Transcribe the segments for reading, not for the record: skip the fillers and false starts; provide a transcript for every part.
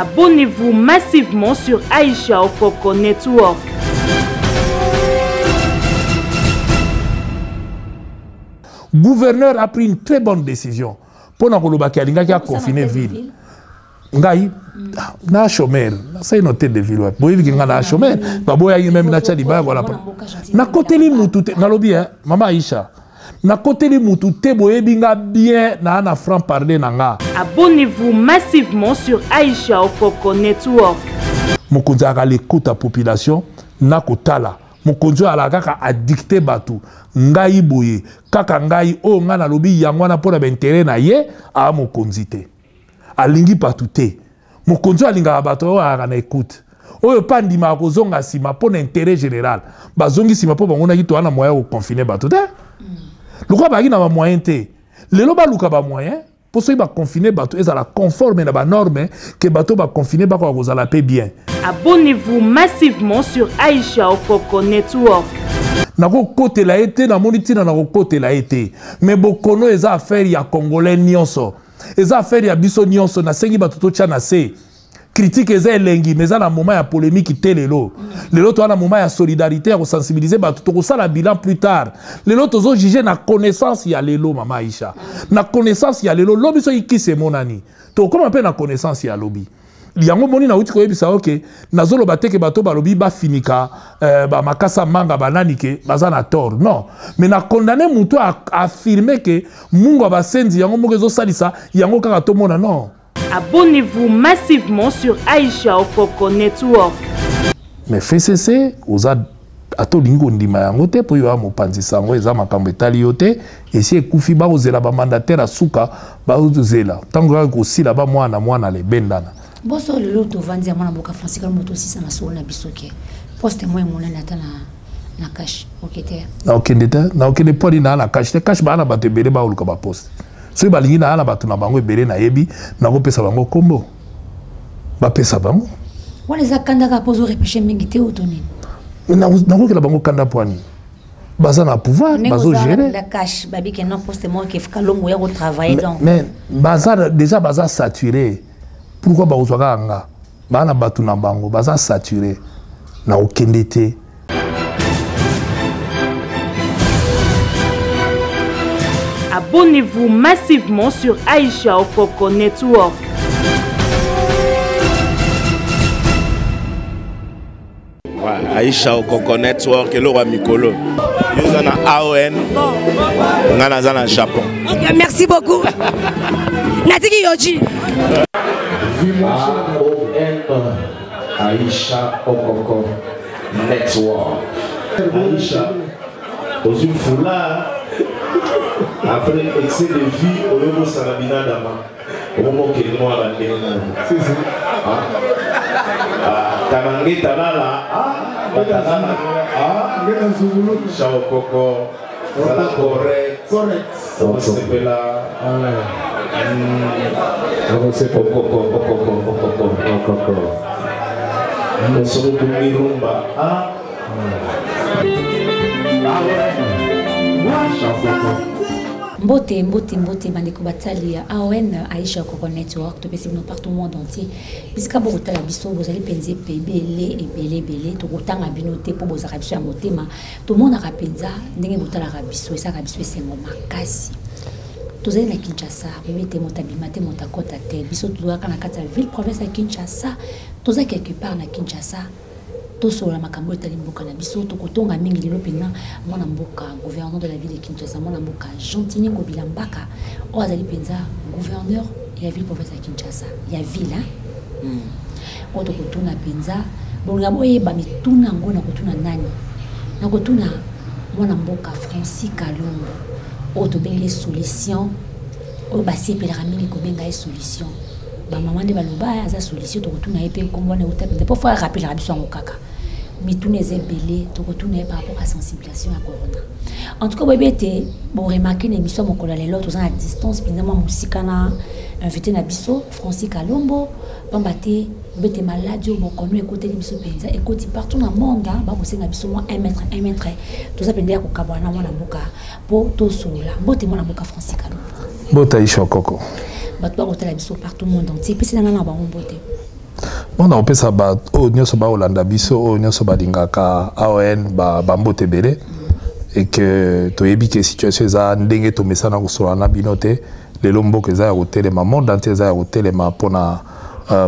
Abonnez-vous massivement sur Aïcha Okoko Network. Gouverneur a pris une très bonne décision. Pour nous confiner la ville. Ngai na chômeur, ça une hôtel de ville. Boy vi nga na chômeur, ba boy même na tchadi ba voilà. Na côté li mutu na lobi hein, maman Aïcha. Na côté li mutu te boy binga bien na franc parler nanga. Abonnez-vous massivement sur Aïcha Okoko Network. Mokonzi a l'écoute à population na kotala. Mokonzi ala kaka addicté batu. Ngai boye kaka ngai o nga na lobi yango na pona intérêt na ye a mokonzi te. Alingi patute. Mokonzo alinga bato a na écoute. Oyo pandima kozonga sima pour l'intérêt général. Bazongi sima pour bangona ki to ana moyen au confiner bato te. Luka ba na ba moyen te. Lelo ba luka ba moyen pour so ba confiner bato ezala conforme na ba norme que bato ba confiner ba ko kozala pe bien. Abonnez-vous massivement sur Aïcha Okoko Network. Nako kote la été na moniti na nako kote la été. Mais bokono eza affaire ya congolais nyonso. Les affaires ya biso nyonso na sengi batuto tia na se critique eza elengi mais za na moment ya polémique te lelo lelo to na moment ya solidarité ya sensibiliser batuto ko sala bilan plus tard lelo tozo juger na connaissance ya lelo mama Aïcha na connaissance ya lelo lobi so ki se monani to comment pe na connaissance ya lobi yango moni na uti ko yebisa OK nazolo bateke bato balobi ba finika ba makasa manga banani ke baza na tort non mais na condamner muto a affirmer que mungu ba senzi yango mokezo salisa yango kaka to mona non. Abonnez-vous massivement sur Aïcha Okoko Network. Mais FCC oza ato lingo ndima yango te po yo amopanzi sango eza makambo etali yote esi ekufi ba ozela ba mandataire asuka ba ozela tango ko sila ba mwana le bendana. Boso le lot vandi amana boka français comme moto 6 na solo na bisoke poste moi mon na ta na cash okete na okendeta na okende podi na cash te cash ba na bato ebele ba oluka ba poste so ba lingi na bato na bango ebele na yebi na ko pesa bango kombo ba pesa bango wana za kanda ka pozo repêcher mingi te otoni na ko kela bango kanda poani baza na pouvoir bazo gérer la cash babi que non poste moi que fika longo ya ko travailler donc mais baza déjà baza saturé. Pourquoi ba ozwaka nga bana batu na bango baza saturé na okendete. Abonnez-vous massivement sur Aïcha Okoko Network. Aïcha Okoko Network et le roi Mikolo. Nous sommes à AON. Nous sommes au Japon. Okay, merci beaucoup. Natiki Yoji. AON Aïcha Okoko Network. Aïcha, aux une foulard, après excès de vie, au niveau Sarabina Dama, au moment que nous avons la dernière. Kanange Talala, Chao Koko, Sala correct, on se fait là. On se fait on se retrouve rumba. Mbote bandeko batali ya AON Aïcha Okoko Network to pesi partout au monde entier bisika bo kotala biso bozali penze ebele to kotanga bino te po bozaka biso ya motema to mona rapenza ndenge botala biso esaka biso esengo makasi tozali na Kinshasa bete motabima te motakota te biso tozaka na kati ya ville province ya Kinshasa toza quelque part na Kinshasa tosola makambo etali mboka na biso tokotonga mingi lelo pena mwana mboka gouverneur de la ville de Kinshasa mwana mboka Gentini Ngobila Mbaka o azali penza gouverneur ya ville province ya Kinshasa ya ville o tokotuna penza bonga boyeba mituna ngo na kotuna nani na kotuna mwana mboka Francis Kalongo o to bengi solution o basepelaka mingi kobenga solution ba maman de baloba aza solution tokotuna epe kombo na utape pour faire rappeler biso ngo kaka mituna ezebele tokotuna par rapport à sensibilisation à corona en tout cas bébé bon remarquer l'émission mon collègue l'autre aux à distance finalement musikana invité na biso Francis Kalombo pambate bébé malade au connu écouter l'émission penza écoute partout dans le monde ba bosenga biso moins 1 mètre tout ça pendant ko kabana mwana mboka po to sola bote mwana mboka Francis Kalombo bota Aïcha Okoko bato ba kotala biso partout le monde entier pesi na na ba mbote On a ça au nyonso ba Olanda biso au nyonso ba dingaka AON ba mbote belé et que to yebi que situation za ndenge to mesana ko solana binote le lombo que za hôtel ma monde entier za hôtel ma pona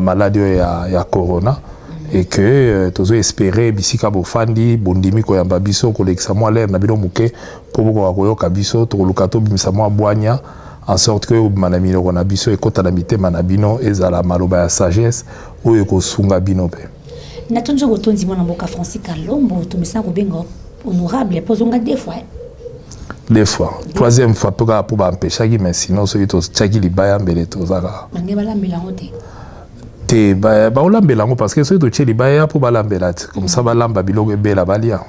maladie ya corona et que tozo espérer bisika bo fandi bondimi ko yamba biso ko lekisa mo l'air na bino muke po ko ko yoka biso to lukato bimisa mo boanya en sorte que manamino ko na biso e kota na mitema na bino ezala maloba ya sagesse oyo ko sunga bino pe na tonzo botonzi mona mboka Francis Kalombo to mesa ko benga honorable posonga deux fois troisième fois pour empêcher mais sinon so to tchaki libaya mbele to zaka bange balambela ngote te ba olambela ngo parce que so to tcheli libaya pour balambela comme ça balamba biloko bela balia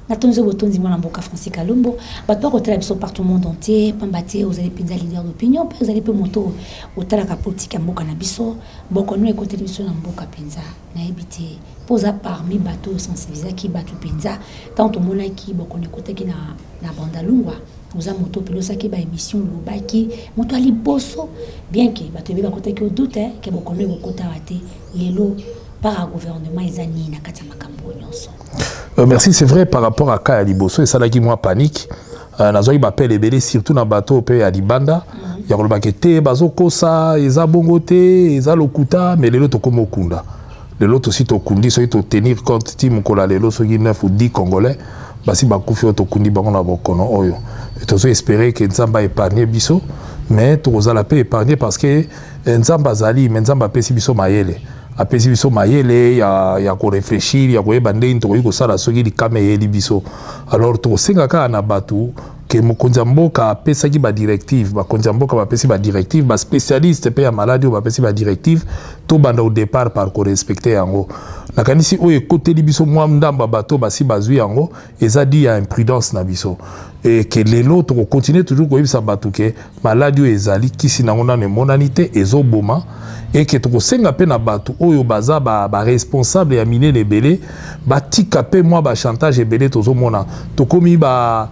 na tonzo botonzi mona mboka Francis Kalombo bato ko tala biso partout le monde entier pambate vous allez penza leader d'opinion vous allez pe moto otala ka politique ya mboka na biso boko no ekote biso na mboka penza na ebité posa parmi bateau sensibiliser qui batu penza tant to mona ki boko ne kote ki na bandalungwa oza moto pilosa ki ba émission lobaki moto ali boso bien que bato be ba kote ki doute que boko no ekota raté lelo par gouvernement ezani na kati makambo nyonso. Merci, c'est vrai par rapport à Kaya Liboso et ça là qui moi panique. Nazoyi m'appelle et belé surtout dans bateau pays à Libanda. Il y a le baquete, bazo kosa, eza bongote, eza lokuta, mais les lotos comme okunda. Les lotos aussi to kundi, so to tenir compte tim kola les lotos qui 9 ou 10 Congolais. Basi bakufi to kundi bango na bokono oyo. Et to espérer que Nzamba épargne biso, mais to za la paix épargner parce que Nzamba zali, mais Nzamba pesi biso mayele. Apesi biso mayele ya ko réfléchir ya ko ebande into ko sala soki di kameyeli biso alors to senga ka na batu ke mokonza mboka apesa ki ba directive ba konza mboka ba pesi ba directive ba spécialiste pe ya maladie ba pesi ba directive to banda au départ par ko respecter yango na kanisi o ekoteli biso mwa ndamba bato basi bazui yango eza di ya imprudence na biso et que lelo to continuer toujours ko yebisa batu ke maladie ezali kisi nango na ne monanité ezoboma et que to senga pe na batu oyo baza ba responsable ya mine lebele batika pe moi ba chantage ebele tozo mona to komi ba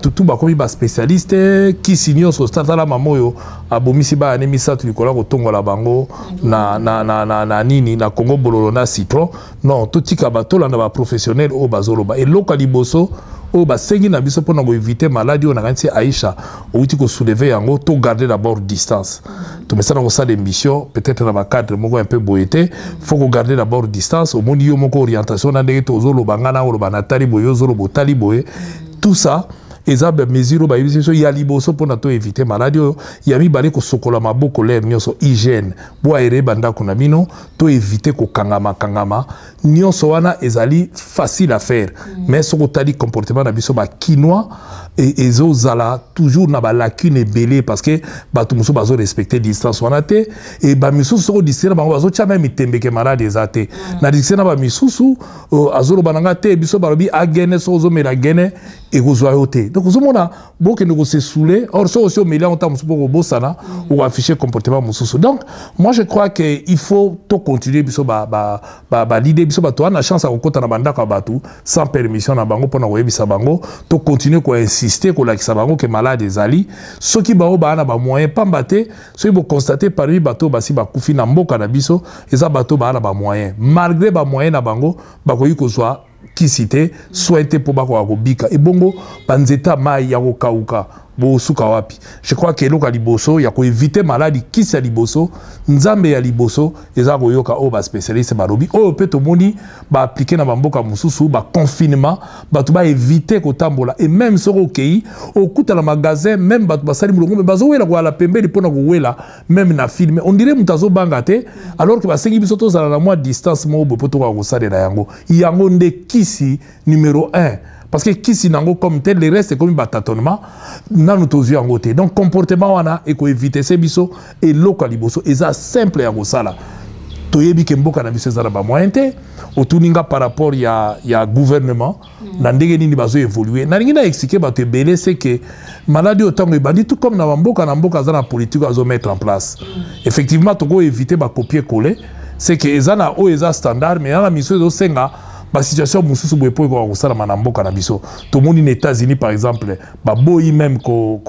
tutu ba komi ba spécialiste qui signio so statala mamoyo abomisi ba anemisa tu likola ko tongola bango na nini na Congo bololo na citron non to tika ba to landa ba professionnel o bazolo ba et loka liboso o ba sengi na biso pona ko éviter maladie on a kanti Aïcha o uti ko soulever yango to garder d'abord distance to mesana ko ça d'émission peut-être dans ba cadre moko un peu boyete faut ko garder d'abord distance au moni yo moko orientation na ndenge to zolo bangana o ba natali boyo zolo botali boye tout ça ezaba mesure ba ibiso ya liboso pona to éviter maladie ya mi bale ko sokola maboko l'air nyonso hygiène bo aéré banda kuna bino to éviter ko kangama nyonso wana ezali facile à faire mais ce ko tali comportement na biso ba quinoa et ezo zala toujours na ba lacune belé parce que ba tout muso bazo respecter distance wana te et ba misusu ko disera ba bazo cha même tembeke malade ezate na disera ba misusu azoro bananga te biso barobi agene so zo mela gene et ko zo yote donc vous mona boke ne se saouler or so aussi au milieu on t'a pour bosana ou afficher comportement mususu donc moi je crois que il faut to continuer biso ba l'idée biso ba to na chance à kokota na banda ka batu sans permission na bango pona ko yebisa bango to continuer ko insister ko la kisabango que malade ezali soki ba o ba na ba moyen pambate so ibo constater parmi bato basi ba kufi na mboka na biso eza bato ba na ba moyen malgré ba moyen na bango ba ko yiko soit qui cité souhaité pour bako akobika et bongo banzeta mai ya kokauka bo suka wapi je crois que loka liboso ya ko éviter maladie qui sa liboso nzambe ya liboso eza ko yoka o ba spécialiste ba lobi o peut to moni ba appliquer na bamboka mususu ba confinement ba to ba éviter ko tambola et même sur okei au kuta na magasin même ba to ba sali mulongo mais bazo wela ko ala pembeli pona ko wela même na film on dirait mutazo bangate alors que ba sengi biso to zala na moi distance mo bo poto ko sale na yango nde kisi numéro 1 parce que kisi nango comme tel les restes comme batatonnement nanu tozu yango te donc comportement wana et ko éviter ces biso et local liboso eza simple ya kosala toyebi ke mboka na biso ezala ba moyen te otuninga par rapport ya gouvernement na ndenge nini bazo évoluer na lingi na expliquer ba te belé c'est que maladie autant que bandi tout comme na mboka za na politique azo mettre en place effectivement to ko éviter ba copier coller c'est que ezana o eza standard mais na mission ezo senga ba situation mususu boye po ko sala manamboka na biso to moni les États-Unis par exemple ba boyi même ko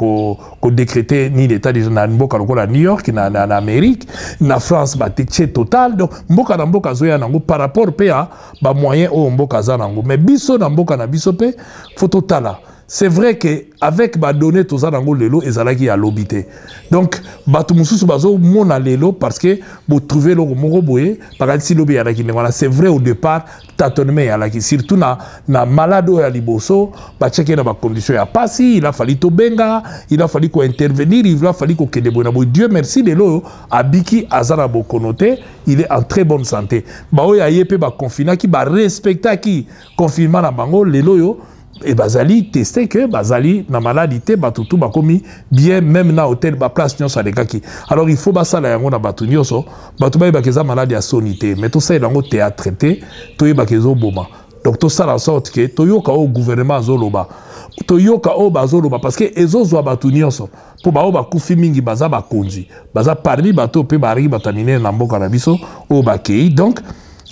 décréter ni l'état de na mboka lokola New York na Amérique na France ba teche total donc mboka na mboka zoya nango par rapport pe a ba moyen o mboka za nango mais biso na mboka na biso pe faut totala. C'est vrai que avec ba donné tout ça dans lelo ezalaki à l'obité. Donc batu mususu bazo mona lelo parce que vous trouvez le moko boye par exemple si lobi ya laki voilà c'est vrai au départ tâtonnement ya laki surtout na malado ya liboso ba checker na ba condition ya pasi il a fallu to benga il a fallu ko intervenir il a fallu ko kende bona boy Dieu merci lelo abiki azara bo konoté il est en très bonne santé. Ba o ya yepe ba confina ki ba respecta ki confinement na bango lelo yo et bazali testé que bazali na maladie batutu bakomi bien même na hôtel ba place nyonso alekaki alors il faut basala yango na batu nyonso batu ba bakeza maladie à sonité mais tout ça yango théâtre té to yebakezo boma donc tout ça en sorte que to yoka au gouvernement zoloba to yoka o bazoloba parce que ezozwa batu nyonso po ba o bakufi mingi baza bakonzi baza parmi bato pe bari batamine na mboka na biso o bakei donc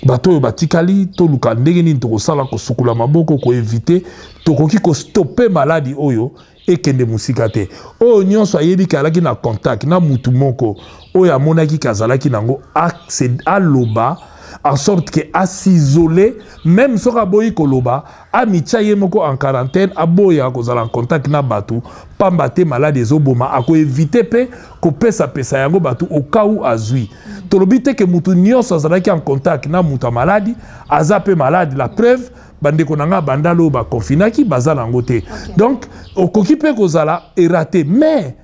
bato batikali to luka ndenge nini to sala ko sukula maboko ko éviter to koki ko stopper maladie oyo ekende musika te o nyonso ayebi kalaki na contact na mutu moko oyo amonaki kazalaki nango à loba en sorte que à s'isoler même soka boyi koloba a michaye moko en quarantaine a boya ko zala en contact na batu pamba te maladie ezoboma ako éviter pe ko pesa yango batu au cas où azui tolobite ke mutu nyonso azalaki en contact na mutu maladie azape malade la preuve bande konanga bandalo ba confinaki bazala ngote donc okoki pe ko zala raté mais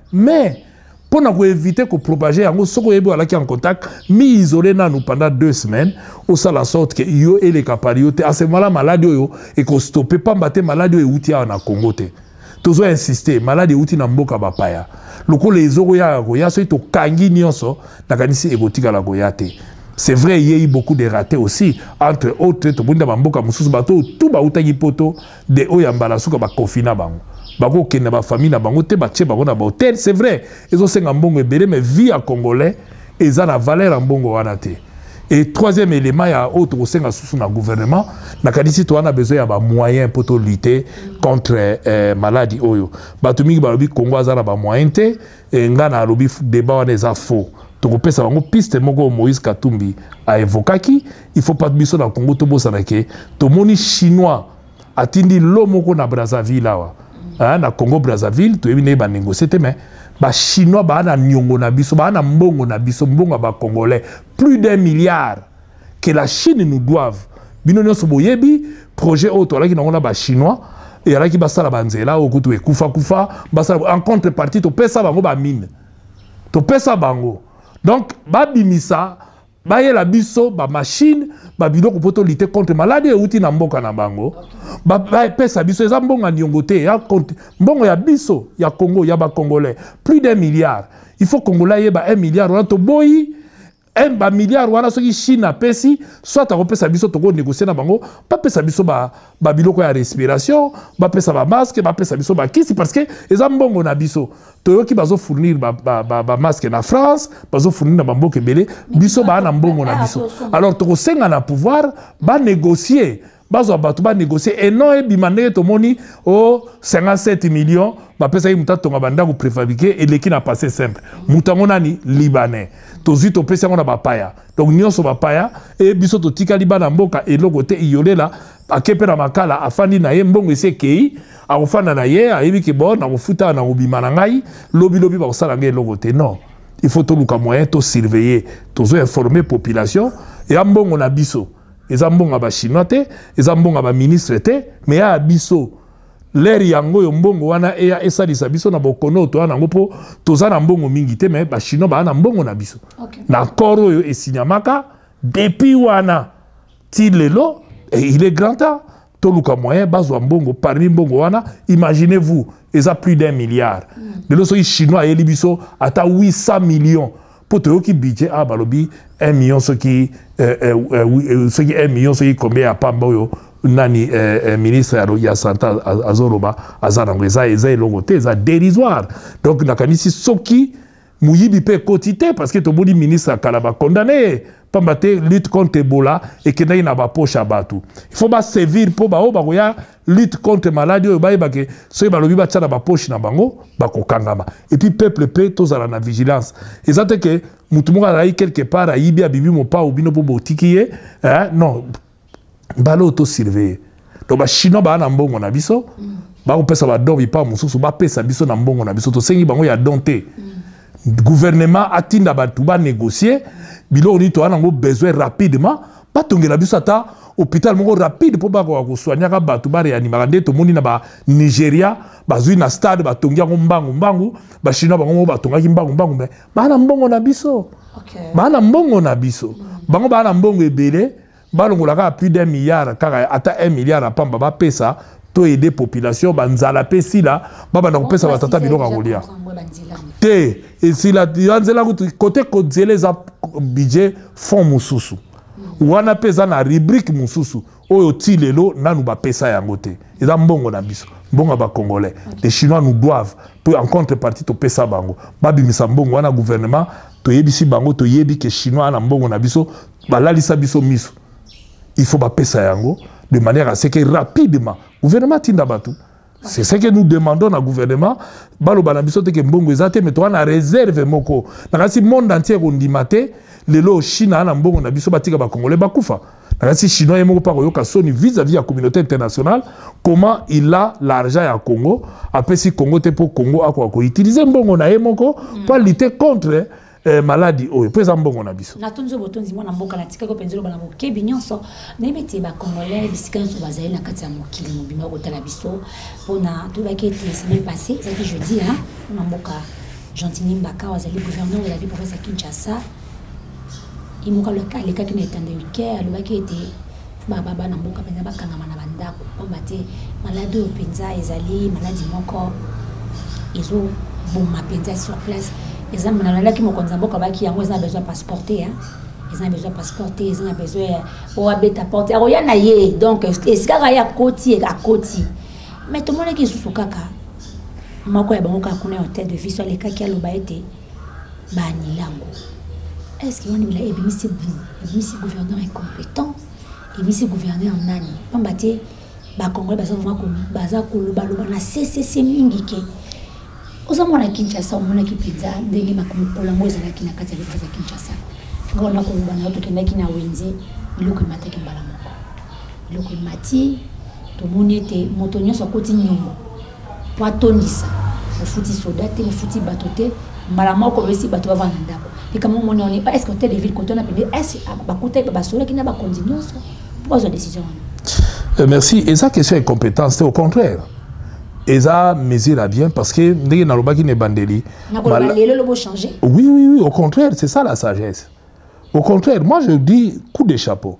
pour nous éviter que propager yango soko yebo alaki en contact mi isolé na nous pendant 2 semaines au ça la sorte que yo et les capariotes à ce moment-là maladie yo et ko stopper pas battre maladie yo outi na Congo te toujours insister maladie outi na mboka bapaya loko les oro ya so to kangi nyonso na kanisi egotika la goyate. C'est vrai, il y a eu beaucoup de ratés aussi. Entre autres, tout le monde a mususu bato tout ba utagi poto de oyambala suka ba confina bango. Bako kena ba famille na bango te ba tche bango na ba hôtel, c'est vrai. Ils ont senga mbongo ebele mais vie à congolais ils ont la valeur en mbongo wana te. Et troisième élément, il y a autre senga susu na gouvernement, na kadisi to wana besoin ya ba moyen pour lutter contre maladie oyo. Bato mingi ba lobi Congo azana ba moyen te et ngana lobi débat wana eza faux. Donc, on piste moko Moïse Katumbi a évoqué il faut pas de biso dans Congo to bosanake to moni chinois atindi lomoko na Brazzaville là na Congo Brazzaville to ebine ba négocier mais ba chinois ba na nyongo na biso ba na mbongo na biso mbongo ba congolais plus d'1 milliard que la Chine nous doive bino nyonso boyebi projet auto là qui na ba chinois et là qui ba sala banzela okutu kufa basala en contrepartie to pesa bango ba mine to pesa bango. Donc, babimisa, la biso, ba machine, ba biloko poto lutter contre maladie et outil na mboka na bango. Ba pesa biso, eza mbongo nyongote, ya mbongo ya biso, ya Congo, ya ba Congolais. Plus d'1 milliard. Il faut Congolais yeba 1 milliard, on a to boyi, 1 milliard, wana soki Chine a pesi, soit a pesa biso to go négocier na bango, pas pesa biso ba biloko ya respiration, ba pesa ba masque, ba pesa biso ba kisi parce que eza mbongo na biso. Toyoki bazo fournir ba masque na France, bazo fournir na bamboke belé, biso ba na mbongo na biso. Alors to senga na pouvoir ba négocier, bazo batu ba négocier et non e bimane to moni o 57 millions, ba pesa yi muta tonga banda ko préfabriquer et l'équipe n'a passé simple. Mutango nani libanais. Tozi to pesa ngona ba paya. Donc nyonso ba paya et biso to tika libana mboka et logote iyolela akepe na makala afandi na ye mbongo ese kei akofanda na ye ayebi ke bon na kofuta na obima na ngai lobi ba kosala ngai logote non il faut to luka moyen to surveiller tozo informer population et mbongo na biso eza mbongo ba chinois te eza mbongo ba ministre te mais ya biso l'air yango yo mbongo wana e ya esalisa biso na bokono to wana ngopo toza na mbongo mingi te mais ba chinois ba na mbongo na biso na koro yo esinyamaka depuis wana ti lelo et il est grand temps to luka moyen bazwa mbongo parmi mbongo wana imaginez-vous eza plus d'1 milliard lelo so chinois yeli biso ata 800 millions pour to ki budget a balobi 1 million ce qui 1 million ce qui combien a pamba yo nani ministre ya Santa Azoroba azana ngeza eza elongo te eza dérisoire donc nakanisi soki Mouyibi pe quotité parce que tout le monde ministre à Kalaba condamné pambate lutte contre Ebola et que n'a pas poche à batu. Il faut pas servir pour ba lutte contre maladie ou ba que ceux ba lobi ba tcha na ba poche na bango ba ko kangama. Et puis peuple pe tous à la vigilance. Et ça te que mutumu a quelque part a yibi a bibi mo pa ou bino po botikiye hein non balo auto surveiller. Donc ba chinois ba na mbongo na biso ba ko pesa ba dobi pa mususu ba pesa biso na mbongo na biso to sengi bango ya donté. Gouvernement a tinda ba tuba négocier bilo ni to anango besoin rapidement pas tongela biso ata hôpital moko rapide pour ba ko soigner ka ba tuba réanimer nde to moni na ba Nigeria bazui na stade ba tongia ngo mbangu ba chinois bango ba tonga ki mbangu mais ba na mbongo na biso ba na mbongo na biso bango ba na mbongo ebele ba longola ka plus d'1 milliard kaka ata 1 milliard pamba ba pesa to aider population banzala pesi la baba na kopesa batata biloko ngolia te et si la yanzela côté kodzele za budget fond mususu wana pesa na rubrique mususu oyo tilelo nanu ba pesa yango te eza mbongo na biso mbongo ba congolais les chinois nous doivent pour en contrepartie to pesa bango babimisa mbongo wana gouvernement to yebisi bango to yebi que chinois na mbongo na biso balalisa biso miso il faut ba pesa yango de manière à ce que rapidement gouvernement tinda batu. C'est ce que nous demandons au gouvernement. Balo banabiso te ke mbongo ezate mais toi na réserve moko. Nakasi monde entier ondimate lelo China na mbongo na biso batika ba congolais bakufa. Nakasi chinois yemo pa koyoka soni vis-à-vis la communauté internationale comment il a l'argent à Congo après si Congo te pour Congo akwa ko utiliser mbongo na yemoko pour lutter contre maladie oyo po eza mbongo na biso natunzo botonzi mwana mboka na tika ko penzelo bana boke binyonso na ibeti ba congolais bisikanso bazali na kati ya mokili mobima kotala biso pona to ba kete semaine passée ça que jeudi hein na mboka Gentini Mbaka wazali gouverneur de la ville province ya Kinshasa imoka le cas qui n'étendait que le ba kete baba na mboka penza bakanga na bandako pombate maladie au penza ezali maladie moko izo bon ma penza sur place. Les hommes qui m'ont qui ont besoin de passeporter, ils ont besoin de passeporter, ils ont besoin de passeporter. Donc, est-ce qu'il y a côté à côté? Mais tout le monde qui est sous kaka, moi quand on connaît en tête de vie sur les cas qui ont été banilango. Est-ce qu'il y a un gouverneur incompétent, un gouverneur en nani? On battait, bah Congolais, bah na CCC mingi. Ozamu na Kinshasa omona kipinza ndenge makomopola mweza na kina kati ya vifaza Kinshasa. Ngona kuluba na otoke na kina wenzi iloko mataki mbala moko. Iloko mati to monete motonyo so koti nyongo. Patondisa. Ofuti soldate, ofuti batote, mbala moko besi bato bava na ndako. Et comme on est pas est-ce que hôtel de ville quand on a payé est-ce ba kota ba sola qui n'a pas continué ça. Pas de décision. Merci. Et ça question est compétence, c'est au contraire. Et ça mesure bien parce que dès que qui n'est bandeli. Oui, au contraire, c'est ça la sagesse. Au contraire, moi je dis coup de chapeau.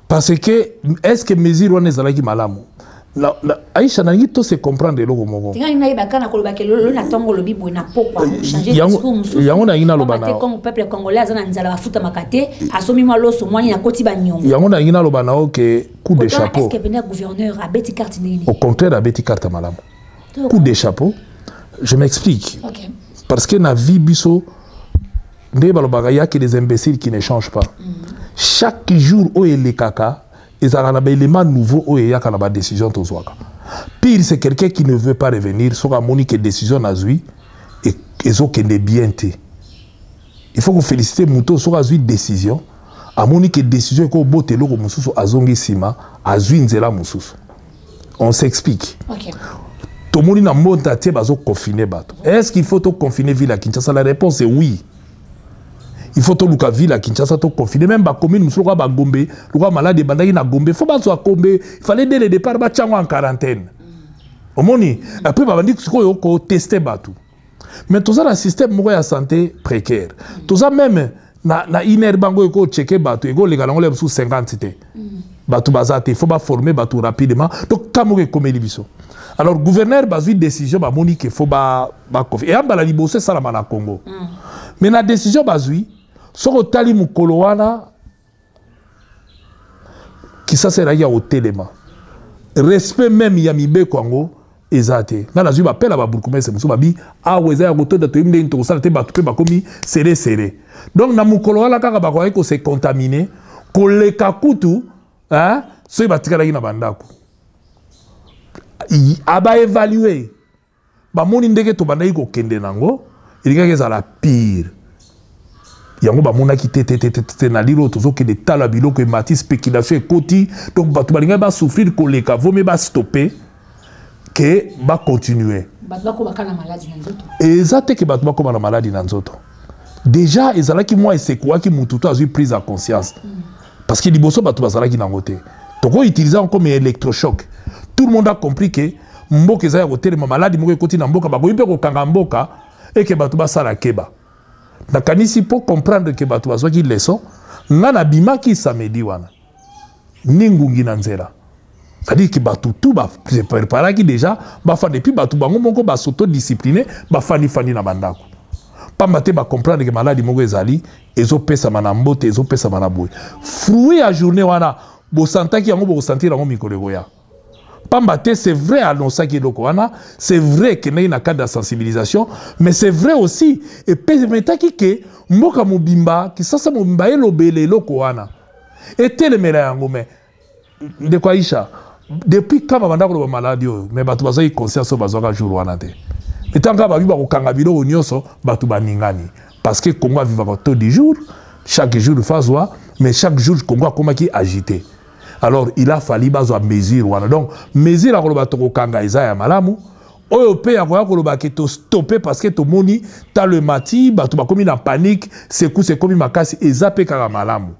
Parce que est-ce que mesure on est qui malamu? Aïcha n'a pas se comprendre le logo. Il y a coup de chapeau. Au contraire, à Betty Carte malamu. Coup de chapeau, je m'explique. Okay. Parce que dans la vie, il y a des imbéciles qui ne changent pas. Chaque jour où il y a des caca, il y a des éléments nouveaux où il y a des décisions. Pire, c'est quelqu'un qui ne veut pas revenir, sur la monique décision à Zui, et ils ont bien été. Il faut que vous félicitez Mouto sur la décision. À monique décision, que vous botte l'eau comme Moussou, à Zongi Sima, à Zui Nzela Moussou. On s'explique. Okay. Tout le monde n'a pas confiné. Est-ce qu'il faut confiner la ville à Kinshasa? La réponse est oui. Il faut que la ville à Kinshasa soit confinée. Même la commune, nous sommes Gombe, le malade est na Gombe. Il faut pas soit Gombe. Il fallait dès le départ en quarantaine. Au moment après, on dit qu'il faut tester tout. Mais tout ça, le système de santé précaire. Tout ça, même, na inerbango il faut checker bateau. Il faut les gars sous 50 cités. Bateau bazate, il faut pas former bateau rapidement. Donc, comment est comme biso. Alors, le gouverneur a une décision, il faut pas confier. Et la libose, ça la Congo. Mais la décision bazui, sur le tali mukoloana, qui ça sera au téléma. Respect même Yamibe Congo, ezate na nazu ba pela ba burkumese musu babi aweza ya kotoda to imde into sala te ba tupe ba komi serré. Donc na mukolo wala kaka ba ko se contaminer ko leka kutu hein so ba tikala na bandako aba évaluer ba moni ndeke to bandai ko kende nango ilika ke za la pire yango ba mona ki te na lilo to zo ke de tala biloko e mati spéculation e koti donc ba to balinga ba souffrir ko leka vaut mieux ba stopper que ba continuer batubako bakana maladie na nzoto ezate ke batubako na maladie na nzoto déjà ezalaki moi esekuaki mututu azui prise en conscience parce que liboso batu bazalaki nango te toko utiliser comme électrochoc tout le monde a compris que mboka ezaya kotelema maladie moko ekoti na mboka bakoyi mpe kokanga mboka et que batu basala keba nakanisi pour comprendre que batu bazwaki leçon nga na bimaki samedi wana ningungi na nzela. C'est-à-dire que batu tout ba préparer qui déjà ba fa depuis batu bango moko ba s'auto-discipliner ba fani na bandako. Pamba te ba comprendre que maladie moko ezali ezo pesa mana mbote ezo pesa mana boy. Fruit à journée wana bo santaki yango bo sentir yango mikolego ya. Pamba te c'est vrai annoncer que loko wana, c'est vrai que na cadre de sensibilisation, mais c'est vrai aussi et permetaki que mboka mobimba ki sasa mobimba elobele loko wana. Et telemela yango mais de quoi Aïcha depuis quand on a des maladies mais batu bazai conscience bazoka jour wana te mais tant que babi ba kokanga bilo nyonso batu baningani parce que Congo vivra tôt du jour chaque jour phase mais chaque jour Congo comme qui agité alors il a fallu bazo mesure wana donc mesure ko bato kokanga ezaya malamu oyo pe ya ko ba ke to stopper parce que to moni ta le mati batu ba komi na panique c'est comme makasi ezape kaka malamu.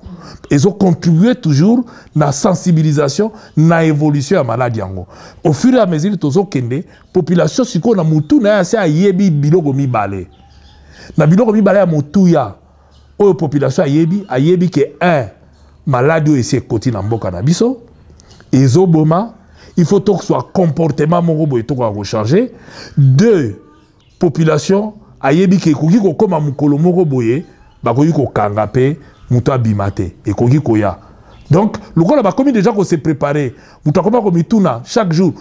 Ils ont contribué toujours na sensibilisation, na évolution à maladie yango. Au fur et à mesure tozo kende, population siko na mutu na ya yebi biloko mi balé. Na biloko mi balé ya mutu ya. O population ayebi que un maladie ese koti na mboka na biso. Ezo boma, il faut que soit comportement moko boy to ko recharger. Deux, population ayebi que koki ko koma mukolo moko boye, ba koki ko kanga pe muta bimate et koki koya. Donc le gars là comme déjà qu'on s'est préparé muta koma ko mituna chaque jour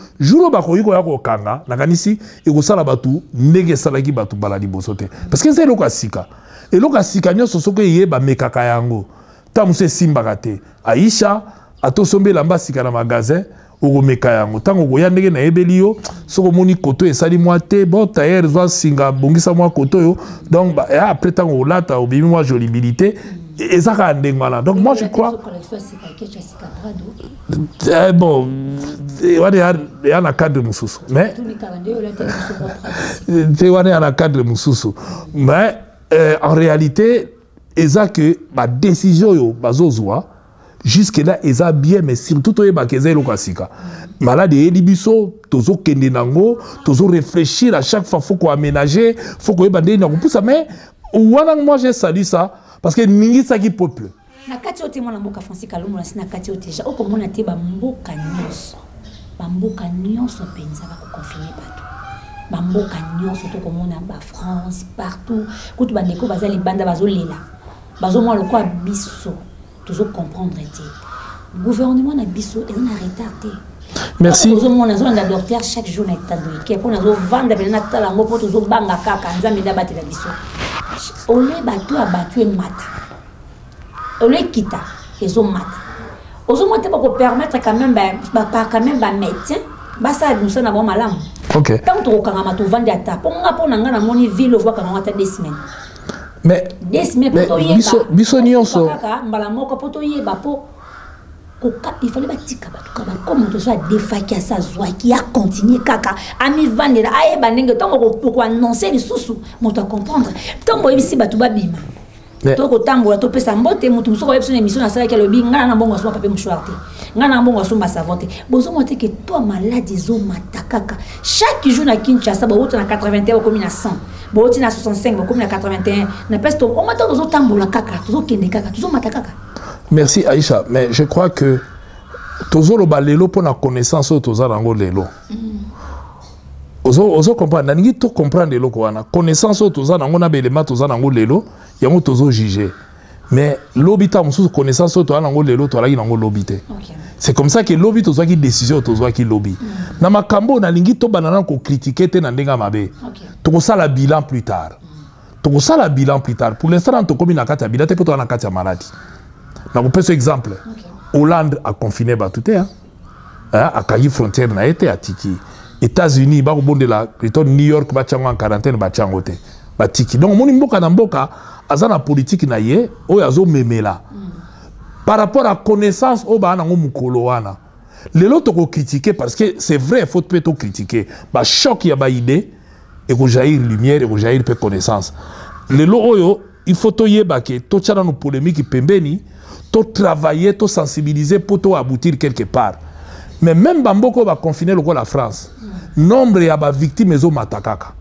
ba koki koya ko kanga na kanisi et ko sala batu ndenge salaki batu baladi bosote parce que c'est lokasika et lokasika nyoso soko yeba mekaka yango ta muse simba kate Aïcha atosombe lamba sika na magasin o meka yango tango ko ya ndenge na ebelio soko moni koto esali moi te bon tailleur va singa bongisa moi koto yo donc après tango lata obimi moi jolibilité et ça a ndengala donc moi je crois bon il y a un cadre mususu mais il y a un cadre mususu mais en réalité eza que ma décision yo bazozwa jusque là eza bien mais surtout to yeba keze lokasika malade elibiso tozo kende nango tozo réfléchir à chaque fois faut qu'on aménager faut qu'on yeba ndeni na kupusa mais wana moi j'ai salué ça parce que ningi ça qui peuple na kati ote mwana mboka Francis Kalumbu na kati ote ja oko mona te ba mboka nyonso penza ba ko confirmer bato ba mboka nyonso to ko mona ba France partout kutu ba ndeko bazali banda bazolela bazomwa lokwa biso toujours comprendre le gouvernement na biso et on a retardé. Merci. Nous avons un docteur chaque jour na établi qui pour nous vendre ben na tala ngo pour toujours banga kaka nzambe da batela biso. Ole batu abatu e mata. Ole kita ezo mata. Ozo monter pour permettre quand même ba médecin ba ça nous ça na bon malamu. OK. Tant to kanga matu vendre ata. Pour nga na moni ville voit quand on attend 2 semaines. Mais biso nyonso mbala moko poto yeba po il fallait batika batuka comme to soit défakia ça zwa qui a continué kaka ami vandela ayeba ndenge tongo ko annoncer les sous moto comprendre tongo yebisi batu babima to ko tambola to pesa mbote mutu musoko yebisi na émission na sala ke lobi ngana na bongo so papier mouchoir te ngana na bongo so ba savon te bozo monter que toi maladie zo matakaka chaque jour na Kinshasa ba route na 81 comme na 100 Boti na 65, comme na 81, na peste on m'a tant de tambola kaka, toujours kende kaka, toujours matakaka. Merci Aïcha, mais je crois que toujours le balelo pour la connaissance au toujours rango lelo. Ozo comprendre, nangi to comprendre lelo ko wana. Connaissance au toujours rango na belema toujours rango lelo, yango toujours juger. Mais lobby ta mususu connaissance toi nango lelo toi la nango lobby te. C'est comme ça que lobby to zwa ki décision to zwa ki lobby. Na makambo na lingi to banana ko critiquer te na ndenga mabe. To ko sala bilan plus tard. To ko sala bilan plus tard. Pour l'instant to komi na kati ya bilan te poto na kati ya maladie. Na ko pese exemple. Hollande a confiné batute hein. A kayi frontière na été à tiki. États-Unis ba ko bonde la New York ba chango en quarantaine ba chango te. Ba tiki. Donc moni mboka na mboka azana politique na ye o yazo memela par rapport à connaissance o ba nango mukolo wana lelo to ko critiquer parce que c'est vrai faut peut to critiquer ba choc ya ba idée et ko jaillir lumière et ko jaillir pe connaissance lelo oyo il faut to yeba ke to tchana no polémique pembeni to travailler to sensibiliser pour to aboutir quelque part mais même bamboko ba confiner le la France nombre ya ba victimes ezo matakaka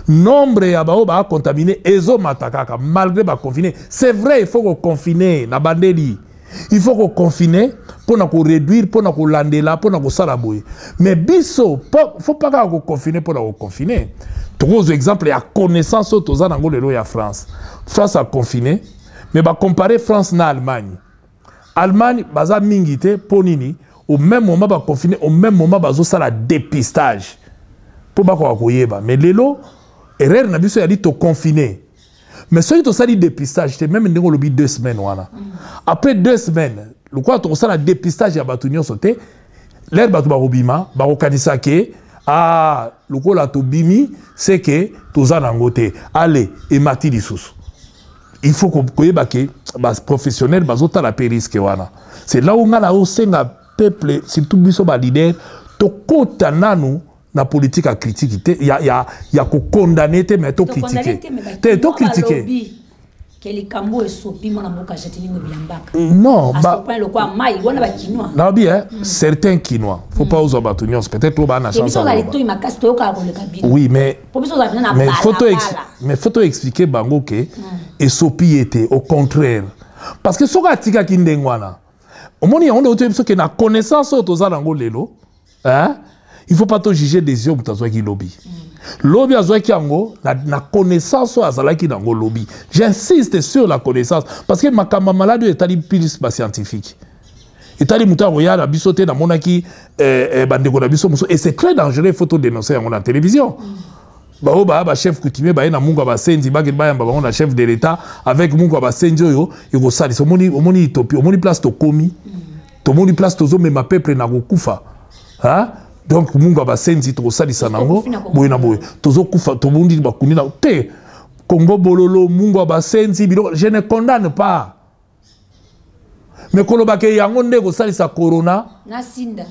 nombre ya bao ba contaminé ezo matakaka malgré ba confiné c'est vrai il faut qu'on confiner na bandeli il faut qu'on confiner pour na ko réduire pour na ko landela pour na ko sala boy mais biso faut pas qu'on confiner pour na ko confiner trois exemples ya connaissance to za nango lelo ya France a confiné mais ba comparer France na Allemagne baza mingité pour nini au même moment ba confiné au même moment bazo sala dépistage pour ba ko koyeba mais lelo erreur na biso ya dit to confiné mais ceux qui sali dépistage c'était même ndeko lobi 2 semaines wana après 2 semaines le quoi to sala dépistage ya batu nyonso te l'air batu ba robima ba ko kanisa ke le quoi la to bimi c'est que to za nangote allez et mati lisusu il faut qu'on koyeba ke ba professionnel bazota la risque wana c'est là où ngala o senga peuple surtout biso ba leader to kota nanu na politique à critiquer il y a ko condamner te mais to critiquer to critiquer non bah non bien certains quinois faut pas oser batunions peut-être lo ba na chance oui mais faut expliquer bango ke et sopi était au contraire parce que soka tika kindengwana omoni on doit dire que na connaissance autoza nango lelo hein. Il ne faut pas te juger des yeux pour qui lobby. Lobby a qui ango na connaissance à zalaki nango lobby. J'insiste sur la connaissance parce que ma kama malade est allé plus scientifique. Est allé muta roya bisoté na monaki bandeko na biso et c'est très dangereux il faut te dénoncer en la télévision. Ba chef coutumier ba na mungu ba senzi ba ke ba on a chef de l'état avec mungu ba senzi yo yoko sali so moni Ethiopie moni place to komi. To moni place to zo me ma peuple na kokufa. Hein? Donc munga ba senzi to salisa nango boy na boy tozo kufa to mundi ba kunina te Congo bololo munga ba senzi je ne condamne pas mais koloba ke yango ndeko salisa corona na sinda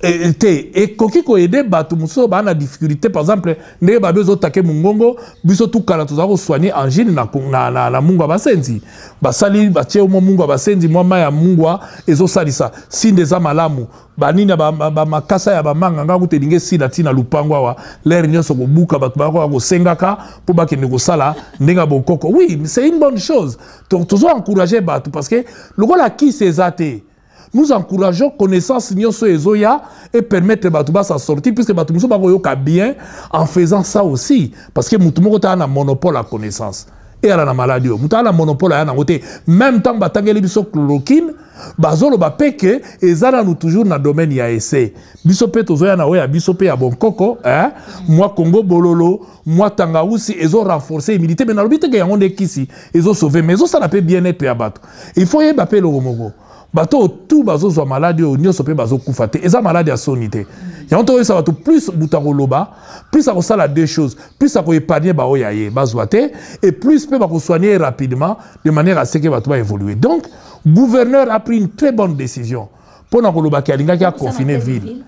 et koki ko aider batu muso ba na difficulté par exemple ndé ba bezo take mungongo biso tout kala to za ko soigner angine na munga ba senzi ba sali ba tie mo munga ba senzi mo ma ya mungwa ezo salisa sinde za malamu ba nina ba makasa ya ba manga nga kutelinge sida tina lupango wa l'air nyonso ko buka batu ba ko sengaka po ba ke nego sala ndenga bokoko oui c'est une bonne chose toujours encourager batu parce que le rôle qui ces athées nous encourageons connaissance nyonso ezoya et permettre Batouba s'en sortir puisque Batouba ba yoka bien en faisant ça aussi parce que mutumoko ta na monopole à connaissance et à la maladie muta na monopole à na côté même temps batangeli biso chloroquine bazolo ba peke ezala nous toujours na domaine ya essai biso pe tozoya na oya biso pe ya bon koko hein moi Congo bololo moi Tangawusi ezo renforcer immunité mais na lobite ke yango ndekisi ezo sauver mais ezo ça na pe bien-être ya bato il faut yeba pe le romogo bato tout bazo zo maladie o nyoso pe bazo kufate eza maladie à sonité ya on to ça bato plus butakoloba plus ça resala deux choses plus ça ko épargner ba oyaye bazwate et plus peut ba ko soigner rapidement de manière à ce que bato va évoluer donc gouverneur a pris une très bonne décision pour na koloba ki alinga ki a confiner ville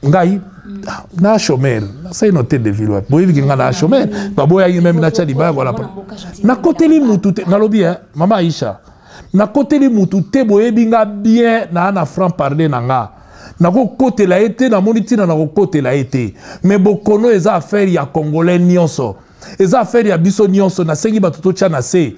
ngai na chômeur ça une hôtel de ville boyebi ki nga na chômeur ba boya même na tchadi ba voilà na côté li mutu na lobi hein mama Aisha na côté li mutu te boyebi nga bien na franc parler nanga na ko côté la été na moniti na ko côté la été mais bokono eza affaire ya congolais nyonso eza affaire ya biso nyonso na sengi batuto tcha na se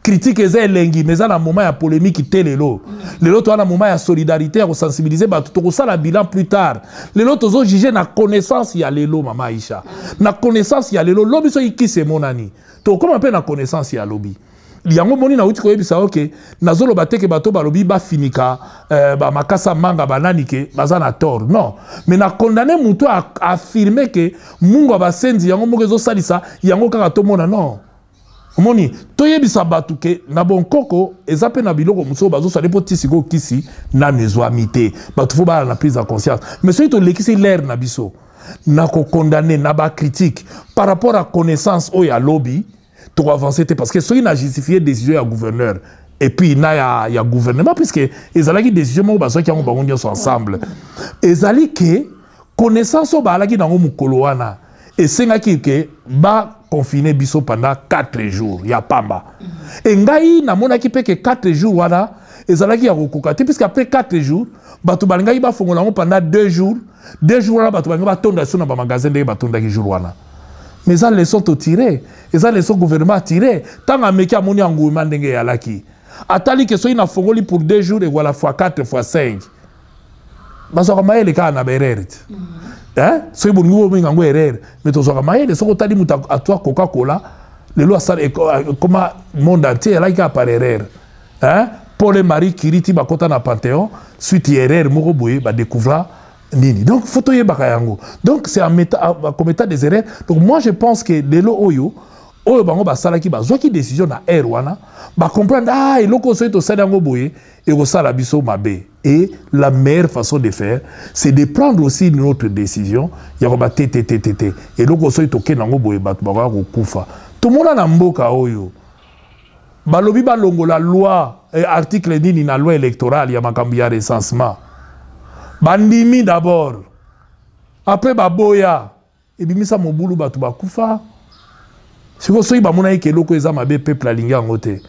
critique eza elengi mais na moment ya polémique telelo lelo to na moment ya solidarité ya sensibiliser batuto ko sala bilan plus tard lelo tozo juger na connaissance ya lelo mama Aisha na connaissance ya lelo lobi so ikise monani to comment pe na connaissance ya lobi yango moni na uti koyebisa ok nazolo bateke bato balobi ba finika ba makasa manga banani ke bazana tort non mais na condamner mutu a affirmer que mungu abasenzi yango moko ezosalisa yango kaka tomona non moni toyebisa batu ke na bonkoko ezape na biloko muso bazosala po tisiko kisi na nezwamite batu fo ba na prise de conscience mais soki tolekisi l'air na biso na ko condamner na ba critique par rapport à connaissance o ya lobby to avancer parce que soki na justifier décision ya gouverneur et puis na ya gouvernement puisque ezalaki décision mo baso ki yango bango nyonso ensemble ezali ke connaissance o balaki nango mukolo wana esengaki ke ba confiner biso pendant 4 jours ya pamba et ngai na monaki pe ke 4 jours wana ezalaki ya kokokate puisque après 4 jours batu balingai ba fongola ngo pendant 2 jours 2 jours wana batu balingai ba tonda so na ba magasin de batonda ki jour wana mais ça leçon to tirer et ça leçon gouvernement tirer tant ameki amoni anguma ndenge ya laki atali que so ina fongoli pour 2 jours et voilà fois 4 fois 5 baso kama ele ka na berere hein so iboni ngo minga ngo erreur mais to so kama ele so ko tali muta atwa Coca-Cola le lo asala comme monde entier là ka par erreur hein Paul Marie Kiriti bakota na Panthéon suite erreur moko boye ba découvrir nini donc photo ye bakayango donc c'est un comme état des erreurs donc moi je pense que lelo oyo bango basala ki bazwa ki décision na wana ba comprendre ah eloko so to sala ngo boye et ko sala biso mabe et la meilleure façon de faire c'est de prendre aussi notre décision ya ko ba tete et eloko so to kenango boye ba ko kufa tout monde na mboka oyo balobi balongola loi article nini na loi électorale ya makambi ya recensement bandimi d'abord après baboya ebimisa mobulu batu bakufa siko soyi bamona eke loko eza mabe peuple alingi yango te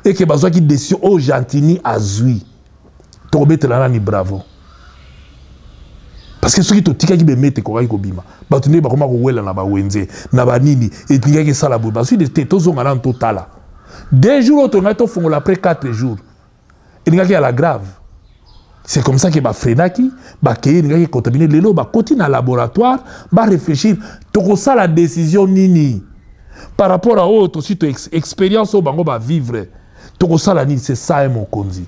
eke bazwaki décision o gentini azwi tokobetela nani bravo parce que soki totikaki bemete kokaki kobima bato nde bakoma kowela na bawenze na banini etingaki esala boye bazwi de te tozonga nano totala 2 jours otongai tofongola après 4 jours elingaki ya la grave. C'est comme ça que ba frenaki ba keye ngaki contaminer lelo ba koti na laboratoire ba réfléchir to ça la décision nini par rapport à autre site expérience au bango ba vivre to ça la nini c'est ça mon konzi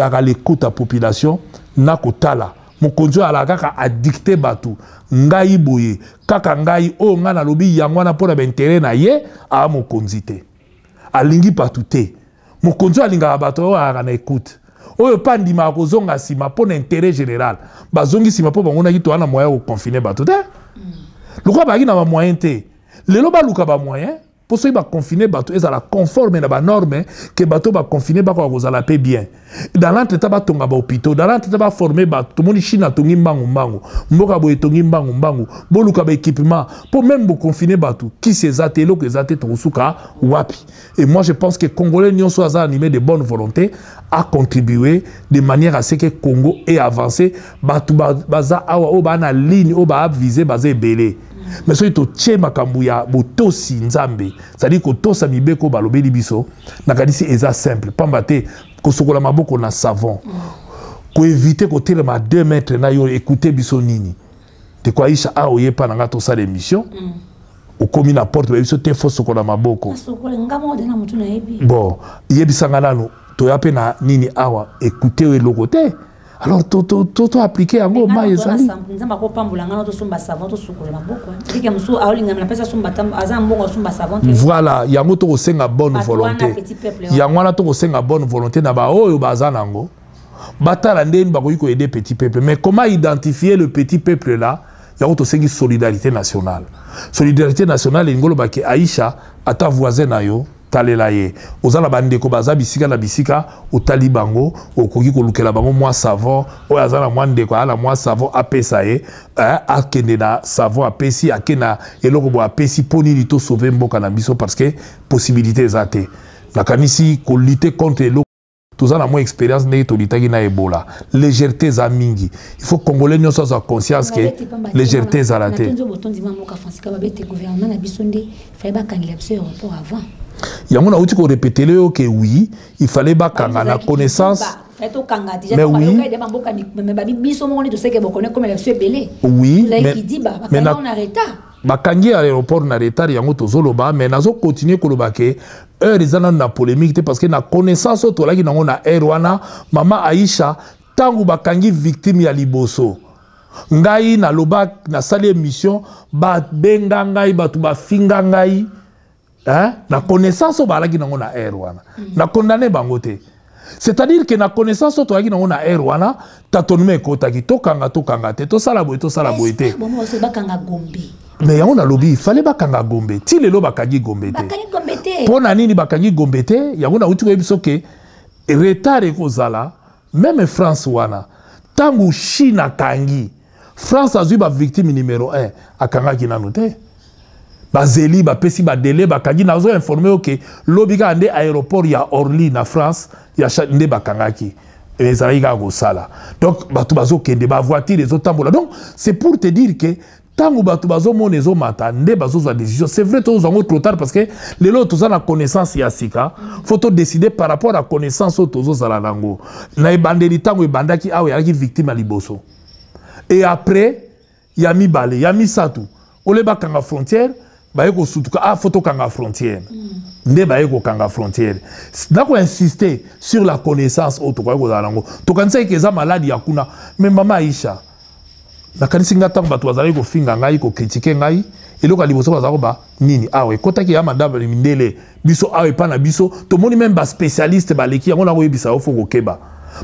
a l'écoute à population na kotala mon konzi ala kaka addicté batu ngai boye kaka ngai o ngana lobi yango na pona ba intérêt na ye a mon konzi te alingi patuté mon konzi alinga bato a na écoute oyo pandima kozonga sima pour l'intérêt général bazongi sima po bangona ki to ana moyen ko confiner bato te lokwa ba ki na ba moyen te lelo ba luka ba moyen pour so ba confiner bato ezala conforme na ba norme que bato ba confiner ba ko kozala pe bien dans l'entretien ba tonga ba hôpital dans l'entretien ba former bato to moni china tongi mbangu mboka boye tongi mbangu bo luka ba équipement pour même bo confiner bato qui s'ezate loko ezate to suka wapi et moi je pense que Congolais nyonso aza animé de bonne volonté a contribué de manière à ce que Congo ait avancé bato baza awa o ba na ligne o ba viser baza belé mais soki totie makambo ya botosi nzambe c'est-à-dire kotosa mibeko balobeli biso nakanisi eza simple pamba te kosokola maboko na savon koevite kotelema 2 mètres na yo écouter biso nini te kwa isha a oyepa nanga tosala émission okomi na porte biso te fo sokola maboko bon yebisanga nano toya pe na nini awa écouter eloko te. Alors, tout appliqué à moi, mais ça. Voilà, il y a un autre qui a bonne volonté. Il y a un autre qui a bonne volonté. Il y a un bazanango. Batalande bakoyiko aider petit peuple. Mais comment identifier le petit peuple là? Il y a autre qui solidarité nationale. Solidarité nationale, il y a Aïcha, à ta voisine ayo. Talelaye ozala bandeko baza bisika na bisika otali bango okoki kolukela bango mwa savon oyo azala mwa ndeko ala mwa savon apesa ye akende na savon apesi akena eloko bo apesi poni lito sauver mboka na biso parce que possibilité ezate nakanisi ko lutter contre eloko tozala mwa expérience ndenge tolitaki na Ebola légèreté za mingi il faut congolais nyonso aza conscience que légèreté ezala te yango na uti ko répéter le que oui il fallait bakanga na connaissance mais oui bakangi à l'aéroport na retard yango tozoloba mais nazo continuer koloba ke heure ezana na polémique parce que na connaissance tolaki nango na air wana mama Aïcha tangu bakangi victime ya liboso ngai na loba na sali émission ba benga ngai batu ba finga ngai na connaissance balaki nango na air wana na condamné bango te. C'est-à-dire que na connaissance to yaki na air wana tatonome kotaki tokanga te to sala boye te mais on a lobby il fallait bakanga gombe ti lelo bakangi gombe te pona nini bakangi gombe te yango na uti ko biso ke retard ekozala même France wana tangu China kangi France azui ba victime numéro 1 akanga ki nanu te bazeli ba pesi ba délai bakangi nazo informé OK lobby ka ande aéroport ya Orly na France ya nde bakangaki ezalika ko sala donc batu bazo kende ba voiture les autres donc c'est pour te dire que tangu batu bazo monezo mata nde bazo za décision c'est vrai tous en trop tard parce que les autres ont la connaissance ya sika faut to décider par rapport à connaissance autozo zala nango na ebandeli tangu ebandaki awe yaki victime liboso et après ya mibale ya misatu ole bakanga frontière baeko sutuka photo kanga frontière nde baeko kanga frontière ndako insister sur la connaissance auto ko zalango to kanisa ikeza maladi ya kuna mais mama Aïcha na kanisi ngata bato bazali ko finga ngai ko critiquer ngai eloka liboso bazako ba nini awe kotaki ya madame mindele biso awe pa na biso to moni même ba spécialiste baleki yango na ko yebisa ofo ko keba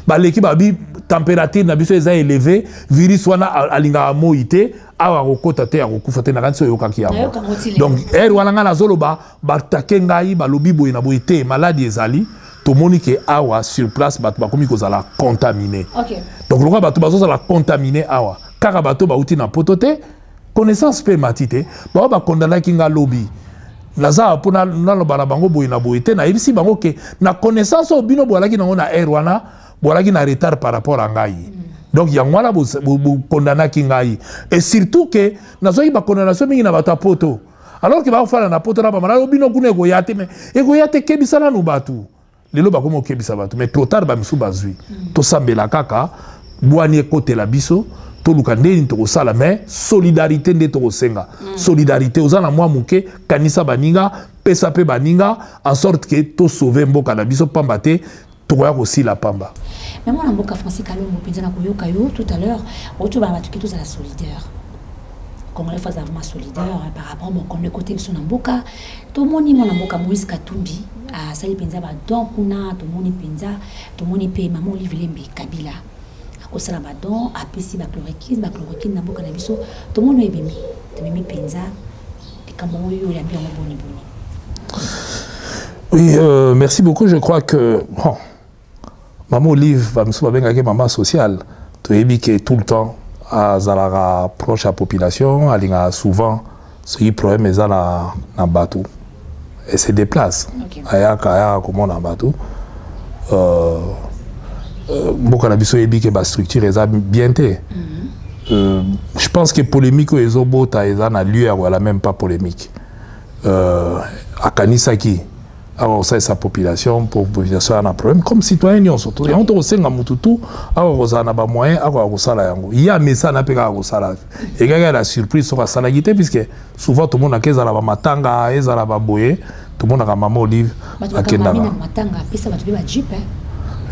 baleki ba bi température na biso eza élevé virus wana alinga moite awa kokota te akokufa te na kanisi oyokaki yango donc wana ngana zoloba batake ngai balobi boye na boye te maladie ezali to moni ke awa sur place bato bakomi kozala contaminé donc lokwa bato bazozala contaminé awa kaka bato bauti na poto te connaissance pe matite ba bakondana kinga lobby naza pona naloba na bango boye na boye te na yebisi bango ke na connaissance obino boalaki nango na air wana boalaki na retard par rapport à ngai donc yango wana bo kondana kingai et surtout que nazoki ba condamnation mingi na bato poto alors que ba fala na poto na ba mala obino kuna ko yate mais eko yate kebisala no batu lelo ba komo kebisa batu mais trop tard ba misu bazui to sambela kaka boani côté la biso to lukandeni to sala mais solidarité nde to senga solidarité ozana mwa muke kanisa baninga pesa pe baninga en sorte que to sauver mboka na biso pamba te to ya ko sila pamba. Mais moi, Mboka Francis Kalongo, tout à l'heure, autour de la tous à la solidaire. Comme les fois avant solidaire par rapport au côté de son Mboka, tout le monde est mon Mboka Moïse Katumbi, à Sali Penza, donc on a tout le monde Penza, tout le monde paye maman Olivier Kabila. À cause de la badon, à Pessi Bachloroquine, Namboka Nabiso, tout le monde est bimi, tout le monde Penza, et comme on y a bien boni. Oui, merci beaucoup. Je crois que bon, maman Olive va me souvenir avec maman sociale. Tu es que tout le temps à Zalara proche à la population, elle a souvent ce problème est dans bateau et se déplace. Aya comment dans bateau. Beaucoup de biso ebi que la structure est bien té. Je pense que polémique les obota est en lieu à la même pas polémique. À Kanisaki. Alors ça sa population pour population a un problème comme citoyen surtout et on te senga mututu alors ça na ba moyen alors sala yango il y a mais ça na peka ko sala et gaga la surprise sur sala gité puisque souvent tout le monde a keza la ba matanga ezala ba boye tout le monde a maman Olive akenda matanga pesa ba tubi ba jeep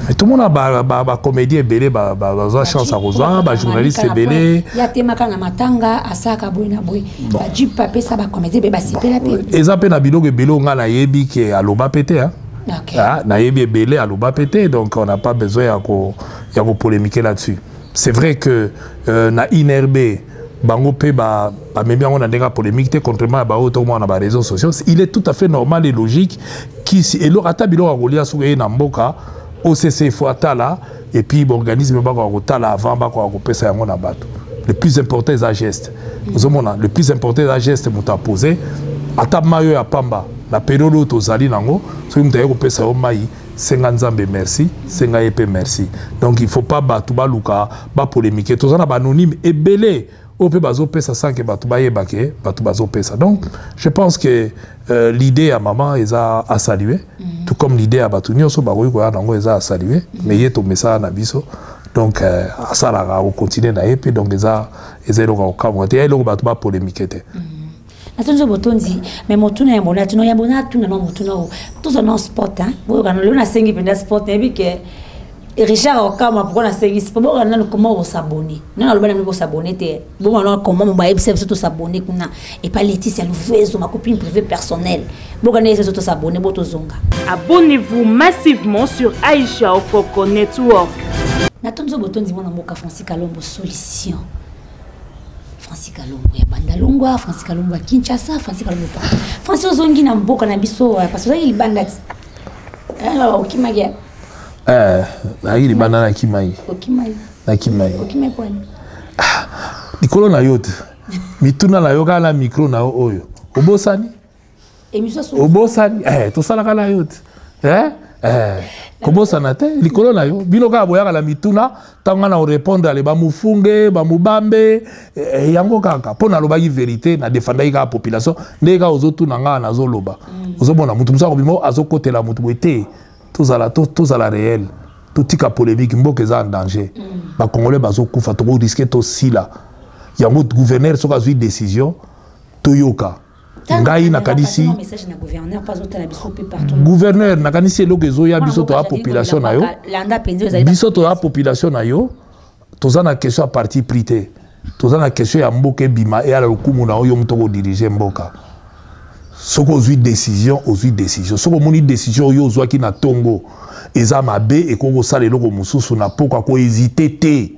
mais tout le monde a ba comédien belé ba chance à rejoindre ba journaliste belé ya tema kana matanga asaka boy na boy ba jeep pesa ba comédien be ba sipela pe ezape na biloko belé nga na yebi ke aloba pété hein na yebi belé aloba pété donc on n'a pas besoin ya ko polémiquer là-dessus. C'est vrai que na INRB bango pe ba même bien on a des polémiques contrairement à ba auto moi na ba réseaux sociaux, il est tout à fait normal et logique qui et le rata biloko rolia sur na mboka OCC faut atala et puis l'organisme va kotala avant va ko pesa yango na bato. Le plus important est un geste. Le plus important est un geste muta poser ata mayo ya pamba la période tozali nango so muta ko pesa o mai senga nzambe merci senga epé merci. Donc il faut pas batu ba luka ba polémiquer tozana ba anonyme et belé au peu bazo pesa sans que batu ba yebake batu bazo pesa. Donc je pense que l'idée à maman est à saluer. Tout comme l'idée à Batounio, so baroui quoi nango eza à saluer, mais y est au message na biso. Donc ça la au continuer na épée donc eza le au camp et le batu ba polémique té. Attends, botondi, mais motuna ya mona, tuno ya mona, tuna no motuna o. Tout ça non sport hein. Bo kana le na sengi penda sport et que Richard Okama pourquoi na sengi sport bo kana comment on s'abonner. Non le bana no s'abonner te. Bo kana comment on va surtout s'abonner kuna et pas Laetitia Louvezo ma copine privée personnelle. Bo kana surtout s'abonner bo to zonga. Abonnez-vous massivement sur Aïcha Okoko Network. Natonzo botondi mona moka Francis Kalombo solution. Francis Kalombo ya Bandalungwa, Francis Kalombo ya Kinshasa, Francis Kalombo partout. Francis ozongi na mboka na biso parce que il banda. Okimagia. Il banda na Kimai. Okimai. Na Kimai. Okimai point. Nikolo na yote. Mituna na yoga na micro na oyo. Obosani? Obosani? To sala kala yote. Comment ça n'a été? Likolo na yo. Biloka boyaka la mituna, tanga na répondre à les bamufunge, bamubambe, yango kaka. Pona loba yi vérité na défendre yi ka population, ndeka ozotu nanga na zoloba. Ozomona mutu musa kobimo azokote la mutu boité. Tous à la réel. Tout tika polémique mboke za en danger. Ba congolais bazokufa to risquer to sila. Yango gouverneur soka zui décision toyoka. Ngai nakanisi gouverneur nakanisi logezo ya biso to la population na yo biso to la population na yo toza na question à parti prité toza na question ya mboka bima et ala lokumu na yo mutoko diriger mboka soko ozui décision soko moni décision yo ozwaki na tongo eza mabe e kongo sala eloko mususu na poko ko hésiter te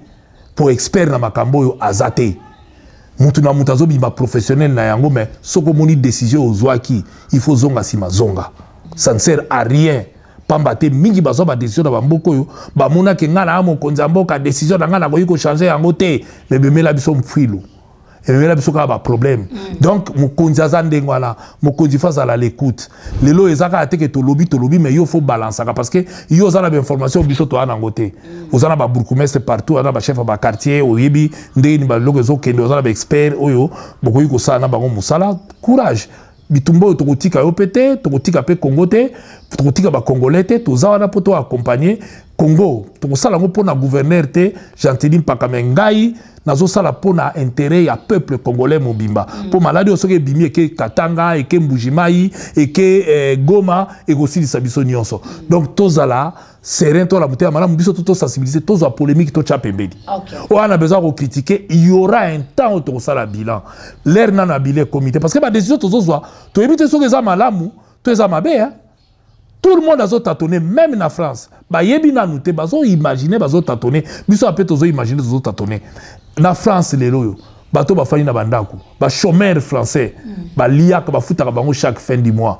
pour expert na makambo yo azate. Mutu na mutazo bima professionnel na yango mais soko moni décision ozwaki il faut zonga sima zonga ça ne sert à rien pambate mingi bazo ba décision na bamboko yo ba mona ke ngana amo konza mboka décision na ngana ko yiko changer yango te mais bemela biso mfilo et bemela biso ka ba problème donc mokonza za ndengo ala mokonzi face à l'écoute lelo ezaka ateke to lobby mais yo faut balancer parce que yo za na ba information biso to ana ngote ozana ba bourgmestre partout ana ba chef ba quartier oyebi ndeni ba logezo kende ozana ba expert oyo bokoyi ko sana bango musala courage bitumbo tokotika yo pété tokotika pe Congo te tokotika ba congolais te tozawana poto accompagner Congo tokosala ngo pona gouverneur te Gentili Mpaka mengai nazo sala pona intérêt ya peuple congolais mobimba po maladi osoke bimi eke Katanga eke Mbujimai eke Goma ekosilisa biso nyonso donc tozala serein to la mutema malamu biso to sensibiliser tozo polémique to chapembedi on a besoin de critiquer il y aura un temps où to sala bilan l'air na bilan comité parce que ba décision tozo zwa to éviter so eza malamu to eza mabe hein. Tout le monde a tâtonné, même en France. Bah yebi na nous te bazo imaginer bazo tâtonner, biso apé tozo imaginer tozo tâtonner. Na France les loyo, bato ba fani na bandako, ba chômeur français, ba liak ba futa bango chaque fin du mois.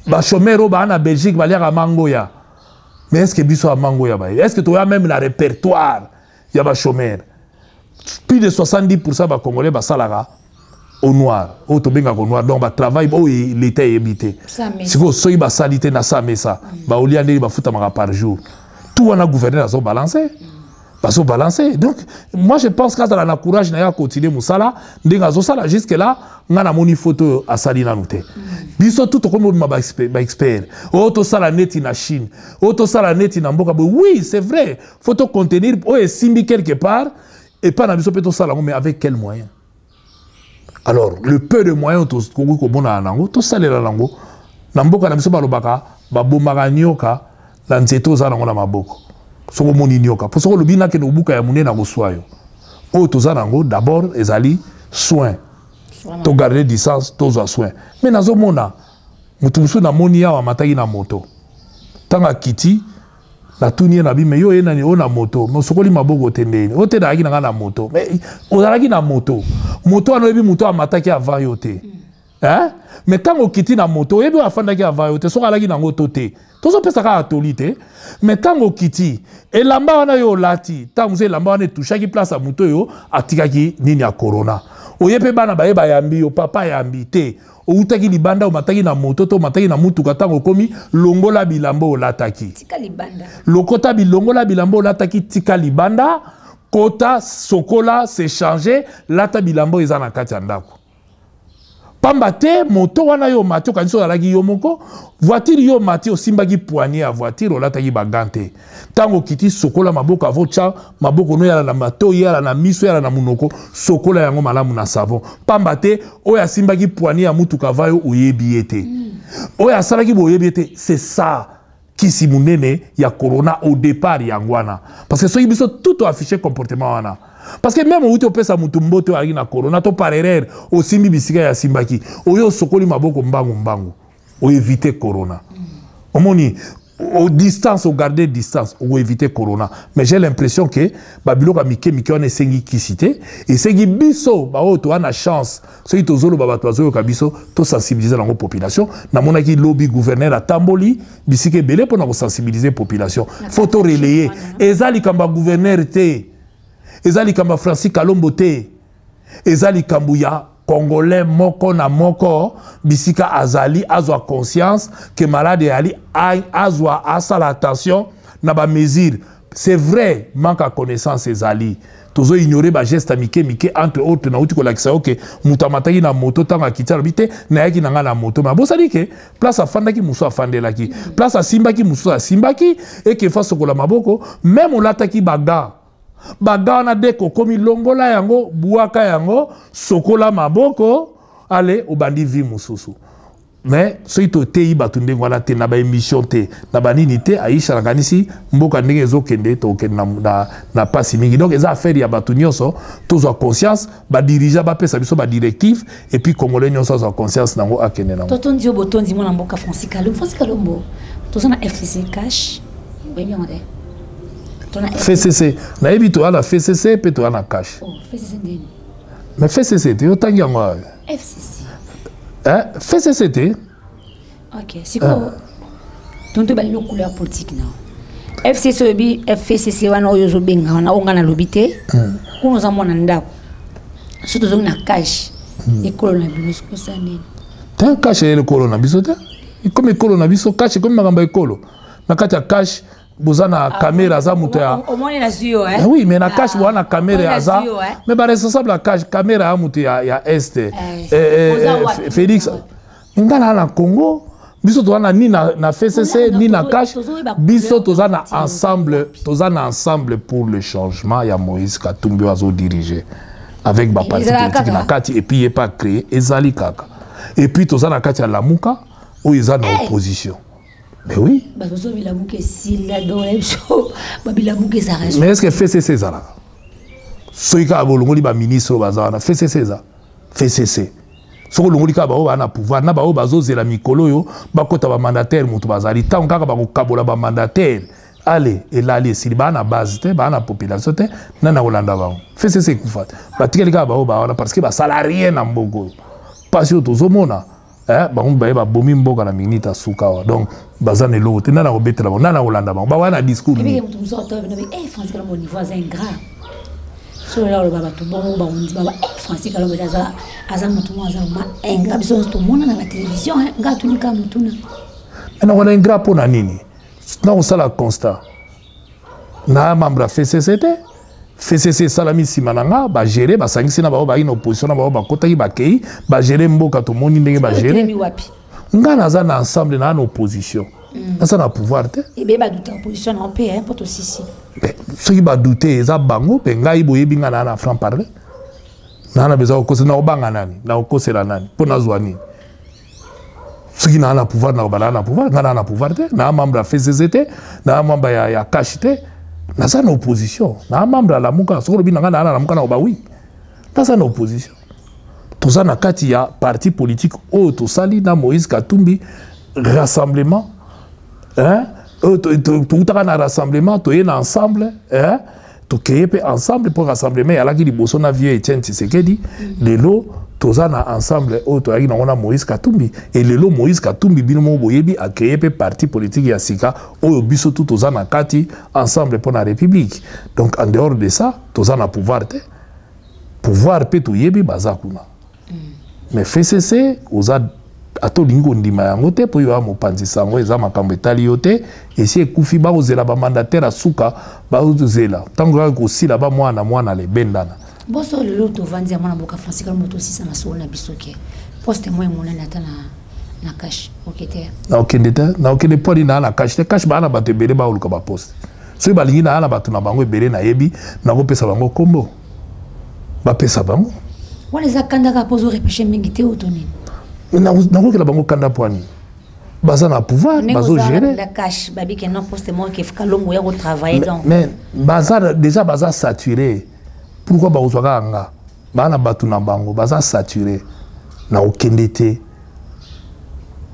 Ba chômeur ba na Belgique ba liak mangoya. Mais est-ce que biso a mangoya ba? Est-ce que tu as même la répertoire ya ba chômeur? Plus de 70% ba congolais ba salara au noir, au tobenga au noir, donc ba travail au l'état évité. Si vous soyez ba salité na ça mais ça, ba au liande ba futa mara par jour. Tout on a gouverné à so balancer. Parce que balancer. Donc moi je pense qu'à la courage na ya continuer musala, ndenga zo sala jusque là, ngana moni photo à salina noté. Biso tout comme ba expert. O to sala neti na Chine, o to sala neti na mboka. Oui, c'est vrai. Photo contenir o e simbi quelque part et pas na biso peto sala mais avec quel moyen? Alors, le peu de moyens que Congo a nango, tout ça les lango, namboka na biso balobaka, babomaka nyoka, la nzeto za nango na maboko. Soko moni nyoka. Pour soko lobina ke no buka ya mune na goswayo. O to za nango d'abord ezali soin. To garder distance, to za soin. Mais nazo mona, mutu musu na moni ya wa mataki na moto. Tanga kiti la tunie na bi me yo ena ni ona moto mo sokoli maboko tendeni o te daki na moto mais o daki na moto ano ebi moto amataki avant yo te hein mais tango kiti na moto ebi afandaki avant yo te soka laki na moto te tozo pesa ka atolite mais tango kiti elamba wana yo lati tango ze elamba wana touchaki place a moto yo atikaki nini ya corona o yepe bana ba yeba yambi yo papa yambi te o utaki libanda o mataki na moto to mataki na mutu katango komi longola bilambo o lataki tika libanda lokota bilongola bilambo o lataki tika libanda kota sokola s'échanger lata bilambo eza na kati ya ndako Pambate, moto wana yo mati, kanso alagi yo moko, voiture yo mati, osimbagi poignet à voiture, olatagi bagante. Tango kiti sokola maboko avocha, maboko no yala na mato, yala na miso, yala na munoko, sokola yango malamu na savon. Pambate, oya simbagi poignet à mutu kavayo, oyebiete. Oya salagi bo oyebiete, c'est ça. Qui si mounene, ya corona au départ, yangwana. Parce que ceux qui sont tout affiché comportement wana. Parce que même où tu peux sa mutumbote à na corona, to par erreur, au simbi bisika ya simbaki, oyo sokoli maboko mbangu, o éviter corona. Omoni, au distance, au garder distance, ou éviter corona. Mais j'ai l'impression que Babylon a mike on est sengi qui cité, et sengi biso, bah oh, tu as la chance, ceux qui te zolo babatoizo kabiso, to sensibiliser la population. Na mona ki lobby gouverneur à Tamboli, bisike belé pour nous sensibiliser la population. Faut to relayer. Ezali kamba gouverneur te. Ezali kamba Francis Kalombo te. Ezali kambuya Congolais moko na moko bisika azali azwa conscience que malade ali azwa asala attention na ba mesure. C'est vrai manque à connaissance ezali. Tozo ignorer ba geste mike entre autres na uti ko lakisa que mutamataki na moto tanga kitala bite na yaki na ngala moto ma bosali ke place afandaki muso afandelaki place asimbaki muso asimbaki et que face ko la maboko même on l'attaki baga bagana deko komi longola yango buaka yango sokola maboko ale obandi vi mususu mais soki toteyi bato ndenge wana te na baémission te na banini te Aïcha nakanisi mboka ndenge ezokende tokende na pasi mingi donc eza affaire ya bato nyonso tozwa conscience badirija bapesa biso badirective et puis congolais nyonso azwa conscience nango akende nango totondi obotondi mwana mboka Francis Kalombo toza na FCC cash oyebionde FCC na yebi to ala FCC pe to ana cash FCC ndeni mais FCC te yotangi yango FCC FCC te ok siko tonto bali no couleur politique na FCC bi FCC wana oyo benga wana onga na lobité kuno za mwana ndako surtout zo na cash ekolo na biso ko sandeni ta cash ele ekolo na biso te comme ekolo na biso cash comme magamba ekolo na kati ya cash bozana caméra za muto ya oui mais na cash wana caméra ya za mais ba responsable la cash caméra ya muto ya est Félix ngala na Congo biso tozana ni na FCC ni na cash biso tozana ensemble pour le changement ya Moïse Katumbi wazo diriger avec ba parti politique na kati et puis il pas créé ezali kaka et puis tozana kati ya Lamuka où ils sont en opposition. Mais oui. Mais est-ce que FCC ça là? Ceux qui ont le ministre bazana FCC ça. FCC. Ceux qui ont le pouvoir na ba bazo zela mikolo yo bakota ba mandataire mutu bazali tant kaka ba kokabola ba mandataire. Allez et là les silba na base te ba na population te na na Holanda ba. FCC kufata. Batikeli ka ba parce que ba salarié na mboko. Parce que tozomona ba bomi mboka na minita sukawa donc bazane lo te nana obetela ba nana Holanda ba wana discours ni Francis Kalombo niveau ingrat so là le baba to bon ba on dit baba Francis Kalombo aza mutu aza ma ingrat biso to mona na télévision ngatu ni kama mutuna na wana ingrat pona nini na on sala constat na membre FCCT FCC salami simananga ba gérer ba sangisi na ba ina opposition na ba kota ki ba kei ba gérer mboka to moni ndenge ba gérer ngana za na ensemble na opposition na ça na pouvoir te et be ba douter opposition na paix hein pour aussi si ceux qui ba douter za bango pe ngai boyebi ngana na franc parler na besoin ko na obanga nani na okosela nani pour na zwani ceux qui na pouvoir na ba na pouvoir ngana na pouvoir te na membre FCCT na membre ya kashite na ça na opposition na membre à la muka soko lobi nanga na muka na ba oui na ça na opposition tout ça na kati ya parti politique o to sali na Moïse Katumbi rassemblement hein tout na rassemblement to yena ensemble hein to créer ensemble pour rassemblement ya la ki liboso na vieux Etienne Tshisekedi lelo toza na ensemble o to yaki na Moïse Katumbi et lelo Moïse Katumbi bino mo boyebi a créer parti politique ya sika o biso tout toza na kati ensemble pour la République donc en dehors de ça toza na pouvoir te pouvoir pe to yebi bazakuna mais FCC oza ato lingo ndima yango te po yo amopanzi sango eza makambo etali yo te esi ekufi ba ozela ba mandataire asuka ba ozela tango ko sila ba mwana le bendana boso lelo to vandia mwana boka Francis Kalombo to sisa na so na bisoke poste moi mon nata na cash okete na okende poni na cash te cash ba na bato ebele ba oluka ba poste so balingi na bato na bango ebele na yebi na ko pesa bango kombo ba pesa bango wana za kanda ka pozo repêcher mingi te otoni na ko kela bango kanda poni baza na pouvoir bazo gérer la cash babi que non poste moi que fika longo ya ko travailler donc mais baza déjà baza saturé pourquoi ba ozwaka nga ba na bato na bango baza saturé na okende te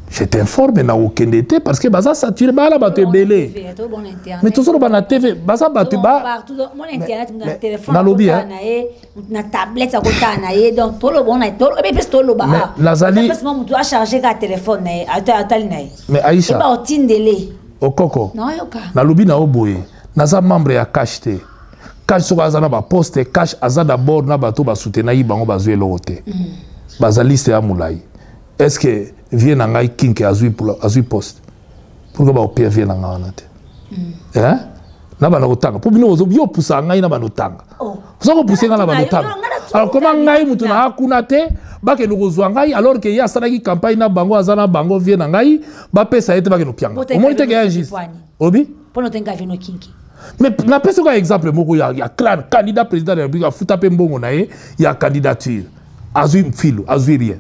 je t'informe na okende te parce que baza saturé ba la bato ebele mais tout ça na TV baza bato ba mon internet na téléphone na lobby na tablette akota na ye donc tout le bon na tout et puis tout le ba lazali parce que moi dois charger ka téléphone na atali na mais Aïcha ba otindele okoko non yoka na lobby na oboye naza membre ya cash te cash so azana ba poste cash aza d'abord na bato ba soutenir yi bango bazwe lote baza liste ya mulai est-ce que vient na ngai kinke azui poste pourquoi ba opère vient na ngana te hein na bana kotanga pour bino ozo bio pusa ngai na bana tanga vous ko pousser na bana tanga alors comment ngai mutu na akuna te ba ke lukozwa ngai alors que ya salaki campagne na bango azana bango vient na ngai ba pesa ete ba ke no pianga au moins te ga injuste obi pour no tenga vino kinki mais na pesa ko exemple moko ya clair candidat président de la République afuta pe mbongo na ye ya candidature azui mfilo azui rien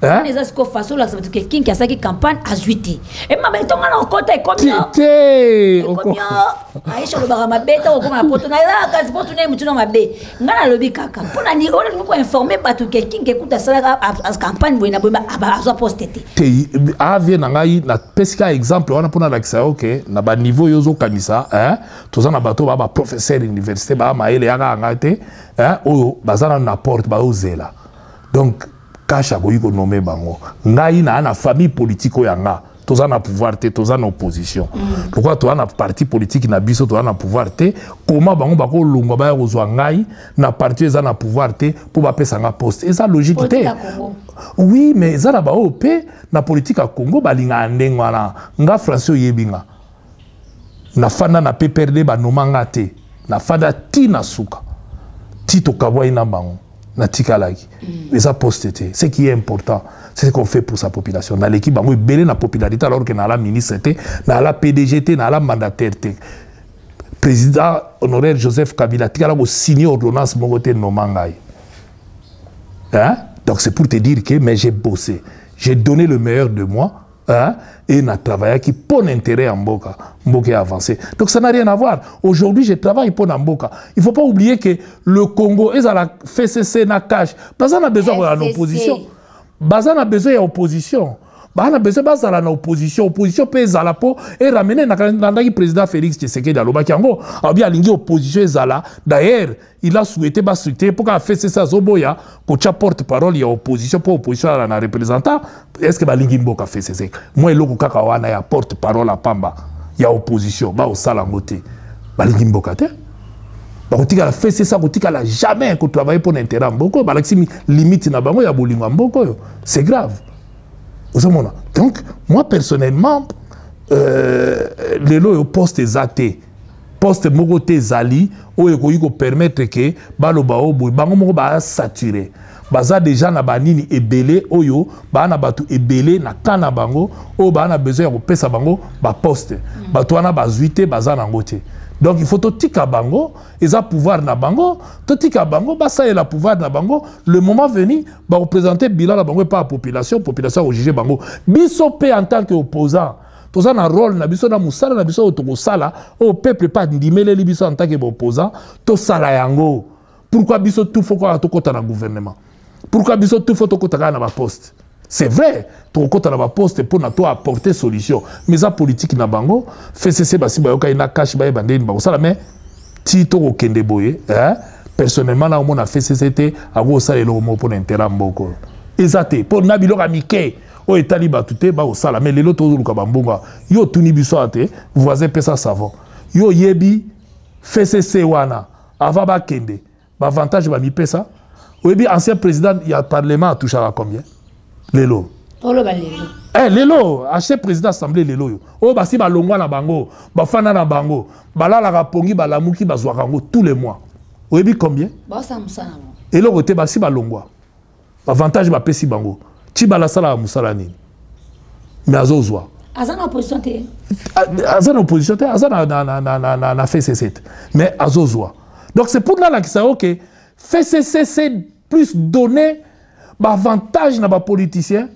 hein les asco façon là ça veut dire quelqu'un qui a sa campagne azuité et ma belle tonga na kota combien combien Aïcha le bara mabeta ko ma poto na la kasi poto na mutu na mabe ngana lobi kaka pona ni on ko informer batu quelqu'un qui écoute ça la campagne boina boina azo poster te avie na ngai na pesika exemple wana pona la kisa OK na ba niveau yozo kanisa hein toza na bato ba professeur université ba maele yaka ngate hein o bazana na porte ba ozela donc cash akoyi ko nommer bango ngai na famille politique oyanga toza na pouvoir te toza na opposition pourquoi toza na parti politique na biso toza na pouvoir te comment bango bako longwa ba kozwa ngai na parti eza na pouvoir te pour ba pesa nga poste eza logique te oui mais eza na ba OP na politique ya Congo balinga ndengo wana nga français oyebinga na fanda na PPRD ba nomanga te na fanda ti na suka ti to kabwa ina bango na tikalaki les a posté ce qui est important c'est ce qu'on fait pour sa population dans l'équipe bango belé na popularité alors que na la ministre té na la PDG na la mandataire té président honoraire Joseph Kabila tikala ko signer ordonnance moko té nomangai hein donc c'est pour te dire que mais j'ai bossé j'ai donné le meilleur de moi hein, et n'a travaillé qui pour intérêt en Mboka. Mboka est avancé. Donc ça n'a rien à voir. Aujourd'hui, je travaille pour Mboka. Il ne faut pas oublier que le Congo est à la FCC, na cash. Bazan a besoin de l'opposition. Bazan a besoin de l'opposition. Bazan a besoin de l'opposition. Opposition peut être la peau et ramener le président Félix Tshisekedi à l'Obakiango. Alors bien, l'opposition est là. D'ailleurs, il a souhaité pour qu'il fasse ça Zoboya, pour qu'il porte-parole, il y a opposition pour opposition à la représentant. Est-ce que Balingi Mboka fait ça? Moi, il y a porte-parole à Pamba. Il y a opposition. Bah, au Salangote. Balingi Mboka te. Bah, on a fait ça, on a jamais travaillé pour l'intérêt Mboko. Bah, limite na bango ya bolingo Mboko. C'est grave. Donc, moi personnellement, les lois au poste zate, poste mogote zali, où il permettre que baloba obo, bango moko ba saturé, baza déjà na banini ebele oyo, ba na batu ebele na kana bango, o ba na besoin de pesa bango ba poste, batu wana bazuite baza na ngote. Donc il faut tout tika bango, ils ont pouvoir na bango, tout tika bango, bah ça est la pouvoir na bango. Le moment venu, bah représenter bilan na bango par la population au juger bango. Biso pe en tant qu'opposant, tout ça na rôle na biso na musala na biso to sala, au peuple pas ndimele li biso en tant qu'opposant, to sala yango. Pourquoi biso tout faut ko to kota na gouvernement? Pourquoi biso tout faut to kota na ba poste? C'est vrai, tu comptes à la poste pour nous apporter solution. Mais la politique na bango, FCC basi bayoka ina cash baye bandeni bango sala mais tito ko kende boye, hein? Personnellement là on a fait CCT à go sala le mo pour l'intérêt mboko. Ezate pour na biloko amike o etali batute ba o sala mais lelo to luka bambonga yo tuni biso ate voisin pesa savon. Yo yebi FCC wana avant ba kende, ba avantage ba mi pesa. Oyebi ancien président il y a parlement a touché à combien? Lelo. Lelo, ancien président assemblée Lelo yo. Oh basi ba longwa na bango, ba fana na bango, balala ka pongi ba lamuki ba zwakango tous les mois. Oyebi combien? Ba samsana. Et le côté basi ba longwa. Avantage ba pesi bango. Tibala sala musala nini. Mais azozwa. Azan opposition te. Azan opposition te, azan na FCC. Mais azozwa. Donc c'est pour là que ça OK. FCC c'est plus donner avantage na ba politicien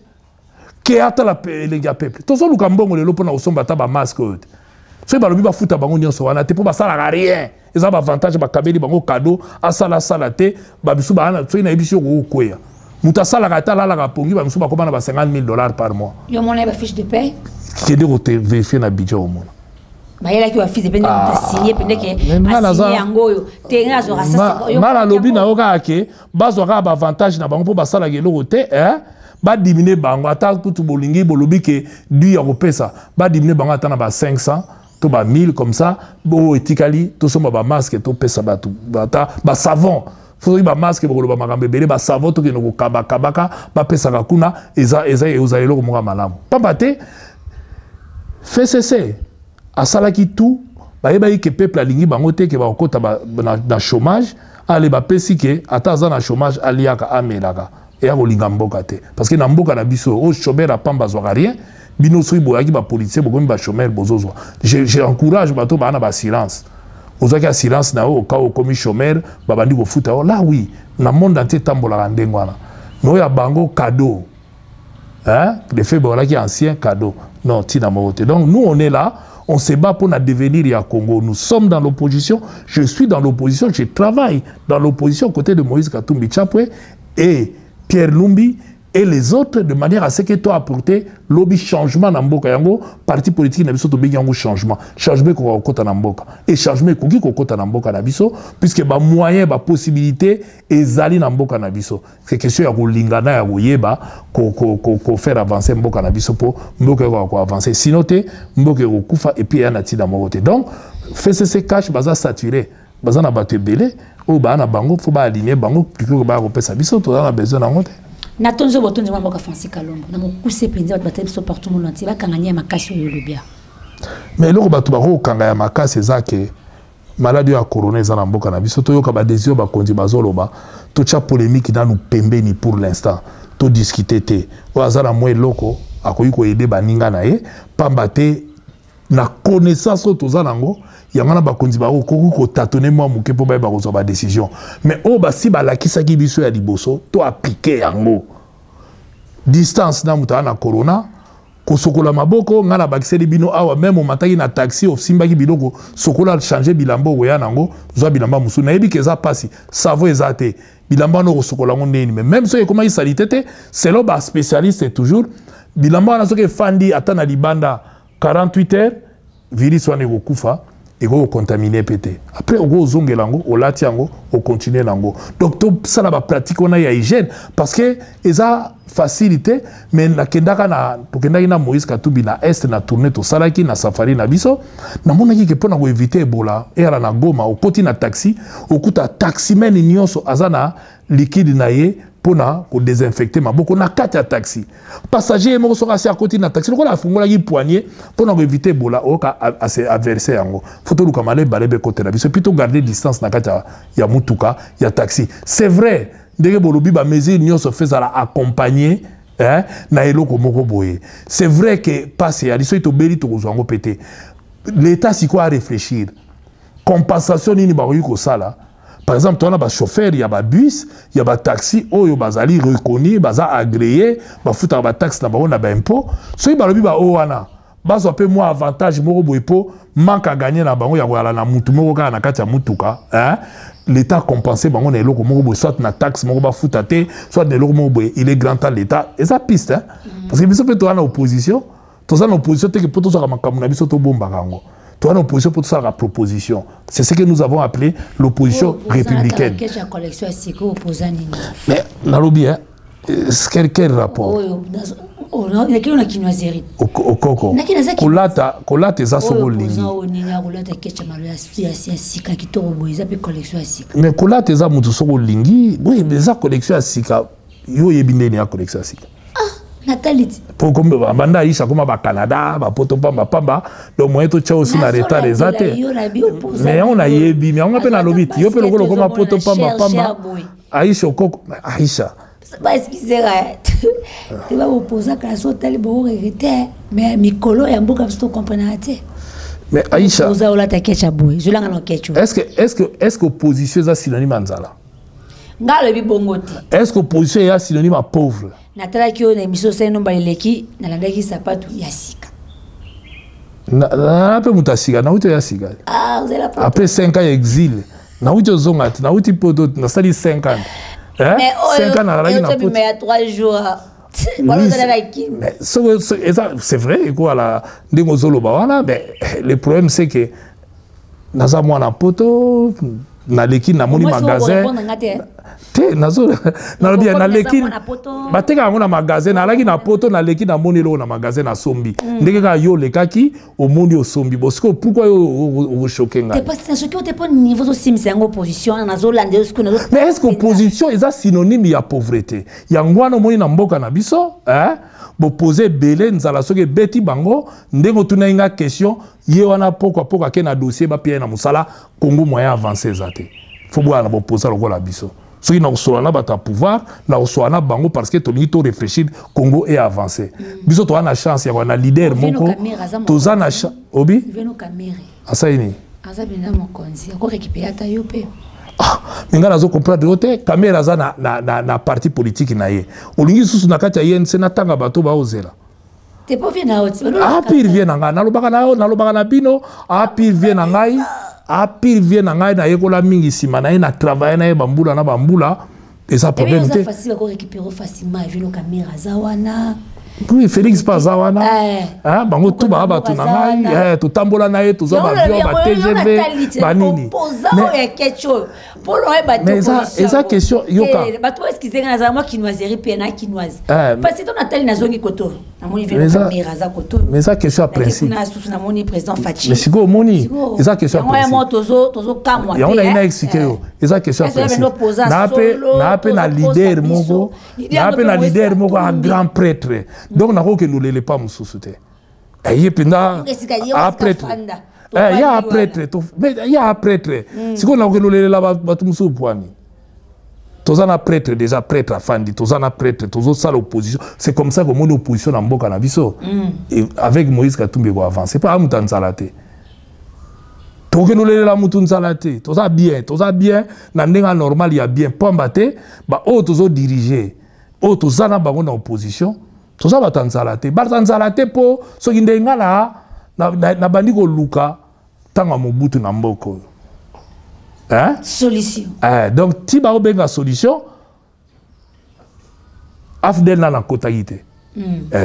que ata les peuple. Tout ça lu kambongo le lopo na osomba ta ba masque. So ba lobi ba futa bango nyonso wana te pour ba sala rien. Ils ont avantage ba kabeli bango cadeau asala sala te ba bisu ba na so na ebisio ko koya. Muta sala ka ta la ka pongi ba bisu ba komana ba $50,000 par mois. Yo monnaie ba fiche de paie. Qui de côté vérifier na budget au monde. Ba yela ki wa fiche de paie na signer pende ke signer ngoyo te ngazo rasa. Mala lobi na oka ke bazo ka ba avantage na bango pour ba sala ke loko te ba diminuer bango ata kutu bolingi bolobi ke du ya kopesa ba diminuer bango ata na ba 500 to ba 1000 comme ça bo etikali to soma ba masque to pesa ba tu bata ba savon faut ba masque bo ba makambe bele ba savon to ke no kabaka ba pesa ka kuna eza eozalelo ko moka malamu pambate FCC asala ki tout ba yeba ke peuple alingi bango te ke ba okota na chômage ale ba pesi ke ata za na chômage aliaka amelaka et à mboka te parce que na mboka na biso au chômeur a pamba zwa rien bino soi boyaki ba policier bokomi ba chômeur bozozwa j'encourage bato ba na ba silence ozaki a silence na o ka o komi chômeur ba bandi ko futa là oui na monde entier tambola ndengwana no ya bango cadeau les faits bolaki ancien cadeau non tina mote donc nous on est là on se bat pour devenir ya Congo. Nous sommes dans l'opposition. Je suis dans l'opposition. Je travaille dans l'opposition côté de Moïse Katumbi Chapwe et Pierre Lumbi et les autres de manière à ce que toi apporter lobby changement dans Mboka yango parti politique na biso to bengi yango changement ko kota na Mboka et changement koki ko kota na Mboka na biso puisque ba moyen ba possibilité ezali na Mboka na biso c'est question ya ko lingana ya koyeba ko faire avancer Mboka na biso po Mboka ko avancer sinon te Mboka ko kufa et puis yana tida mokote donc FCC cash baza saturé baza na bato belé o ba na bango faut ba aligner bango plutôt que ba ko pesa biso to na besoin na ngote Natonzo botonzo mboka Francis Kalombo na mokuse penza batatu biso partout monde entier bakanganya makasi yo lobia mais loko bato bako kangaya makasi ezake maladie ya corona ezana mboka na biso to yoka ba désir ba kondi bazoloba to cha polémique na nous pembeni pour l'instant to discuter te o azana moi loko akoyi ko aider baninga na ye pambate na connaissance to zanango yangana ba kondi ba ko tâtonner moi muke po ba ko ba décision mais o ba si ba la kisaki biso ya liboso to appliquer yango distance na muta na corona ko sokola maboko ngana ba kiseli bino awa même mataki na taxi of simbaki biloko sokola changer bilambo oya nango zo bilamba musu na yebi keza pasi savo ezate bilamba no sokola ngondeni mais même so ekoma isalitete c'est lo ba spécialiste toujours bilamba na soke fandi atana libanda 48 heures virus wane ko kufa et go contaminer pété après go zongelango o latiango o continuer lango donc to ça la pratique on a ya hygiène parce que eza facilité mais na kendaka na to kendaki na Moïse Katumbi na est na tourner to salaki na safari na biso na monaki ke pona ko éviter Ebola et ala na Goma o koti na taxi o kuta taximen nyonso azana liquide na ye pona ko désinfecter maboko na kati ya taxi passager mo so kasi akoti na taxi ko la fungola ki poignet pona ko éviter Ebola o ka averser yango photo lu kamale balebe côté na biso plutôt garder distance na kati ya mutuka ya taxi c'est vrai ndenge bolobi ba mesure nyonso fezala accompagner na eloko moko boye c'est vrai que passe ya liso to beli to kozwango pété l'état siko a réfléchir compensation nini ba ko sala. Par exemple, on a des chauffeurs, il y a des bus, il y a des taxis, il y a des reconnus, des agréés, des foot à des taxes, des impôts. Si vous avez des un peu moins avantage, manque à gagner, l'État compensé, soit na taxe, soit il est grand temps l'État. Et ça piste, parce que vous avez une opposition, vous avez une opposition, vous avez une opposition. Toi, l'opposition pour ça la proposition. C'est ce que nous avons appelé l'opposition républicaine. Mais, Nalobi, quel rapport? Kolata eza soko lingi. Mais kolata eza mutu soko lingi, oui, eza collection ya sika. Yo yebindeni ya collection ya sika. Nathalie. Pour comme banda Aïcha comme ba Canada, ba poto pamba, donc moi to tcha aussi na retard les athées. Mais on a yebi, mais on a peine à lobby. Yo pe lokolo comme poto pamba. Aïcha koko Aïcha. Tu vas opposer à la sorte de regretter, mais Mikolo et Amboka, tu comprends. Mais Aïcha, est-ce que opposition est synonyme à Nzala? Est-ce que opposition est synonyme à pauvre? Après 5 ans d'exil, na uti ozonga na uti poto na sali 5 ans. Hein? 5 ans na la poto. Mais 3 jours. C'est vrai quoi la ndingo zolo ba wana, mais le problème c'est que naza mwana poto na leki na moni magasin. Te nazo na lobi na leki bateka ngona magasin na laki na poto na leki na moni lo na magasin na sombi. Ndenge ka yo lekaki o moni o sombi. Bosco pourquoi o choquer nga? T'es pas choqué ou t'es pas niveau aussi c'est en opposition nazo lande ce que nazo. Mais est-ce que opposition est synonyme ya pauvreté? Ya ngwana moni na mboka na biso, hein? Bo poser belé nzala soke beti bango ndengo tuna inga question ye wana pourquoi ke na dossier ba pia na musala Congo moyen avancé zate. Faut boire na bo poser lo la biso. Ce qui n'a pas pouvoir, n'a pas bango parce que tu as réfléchi, Congo est avancé. Biso tu as une chance, il y a un leader moko. Tu as une chance. Obi? Asaini. Azabina mon conseil. Encore récupérer ta yope. Ah, mais nga nazo comprendre yote caméra za na parti politique na ye. Olingi susu na kati ya yense na tanga bato ba ozela. T'es pas venu na oti. Ah pire vient nga na lobaka na bino, ah pire vient na ngai. A pire vient na ngai na yekola mingi sima na ye na travailler na ye bambula na bambula et ça problème te. C'est facile à récupérer facilement avec nos caméras zawana. Oui, Félix Pazawana. Hein, bango tout ba ba tunanga, tout tambola na ye, tout za ba avion ba TGV, ba nini. Mais ça question yoka. Ba toi est-ce qu'ils ont na moi quinoiserie pena quinoise. Parce que ton Nathalie na zongi koto. Na moni vient caméra za koto. Mais ça question à principe. Na sous na moni président Fachi. Mais siko moni. Et ça question à principe. Moi tozo kamwa. Ya on a une expliquer yo. Et ça question à principe. Na pe na leader moko. Na pe na leader moko un grand prêtre. Donc, on a nous les pas moussouté. Et il y a un prêtre. Il y a un prêtre. Mais il y a un prêtre. Si on a nous les là-bas, moussou poani. Tous en a prêtre déjà prêtre à Fandi. Tous en a prêtre. Tous ça l'opposition. C'est comme ça que mon opposition en Mboka na biso. Et avec Moïse Katumbi va avancer. C'est pas à moutan salate. Tous que nous les là mouton salate. Tous ça bien. Tous ça bien. N'andéga normal il y a bien. Pombaté. Bah oh tous autres dirigés. Oh tous en a bagon en opposition. Tout ça va t'ensalate. Batanzalate po so kindenga na bandiko luka tanga mobutu na mboko. Hein? Solution. Donc ti ba obenga solution afdel na kotagite.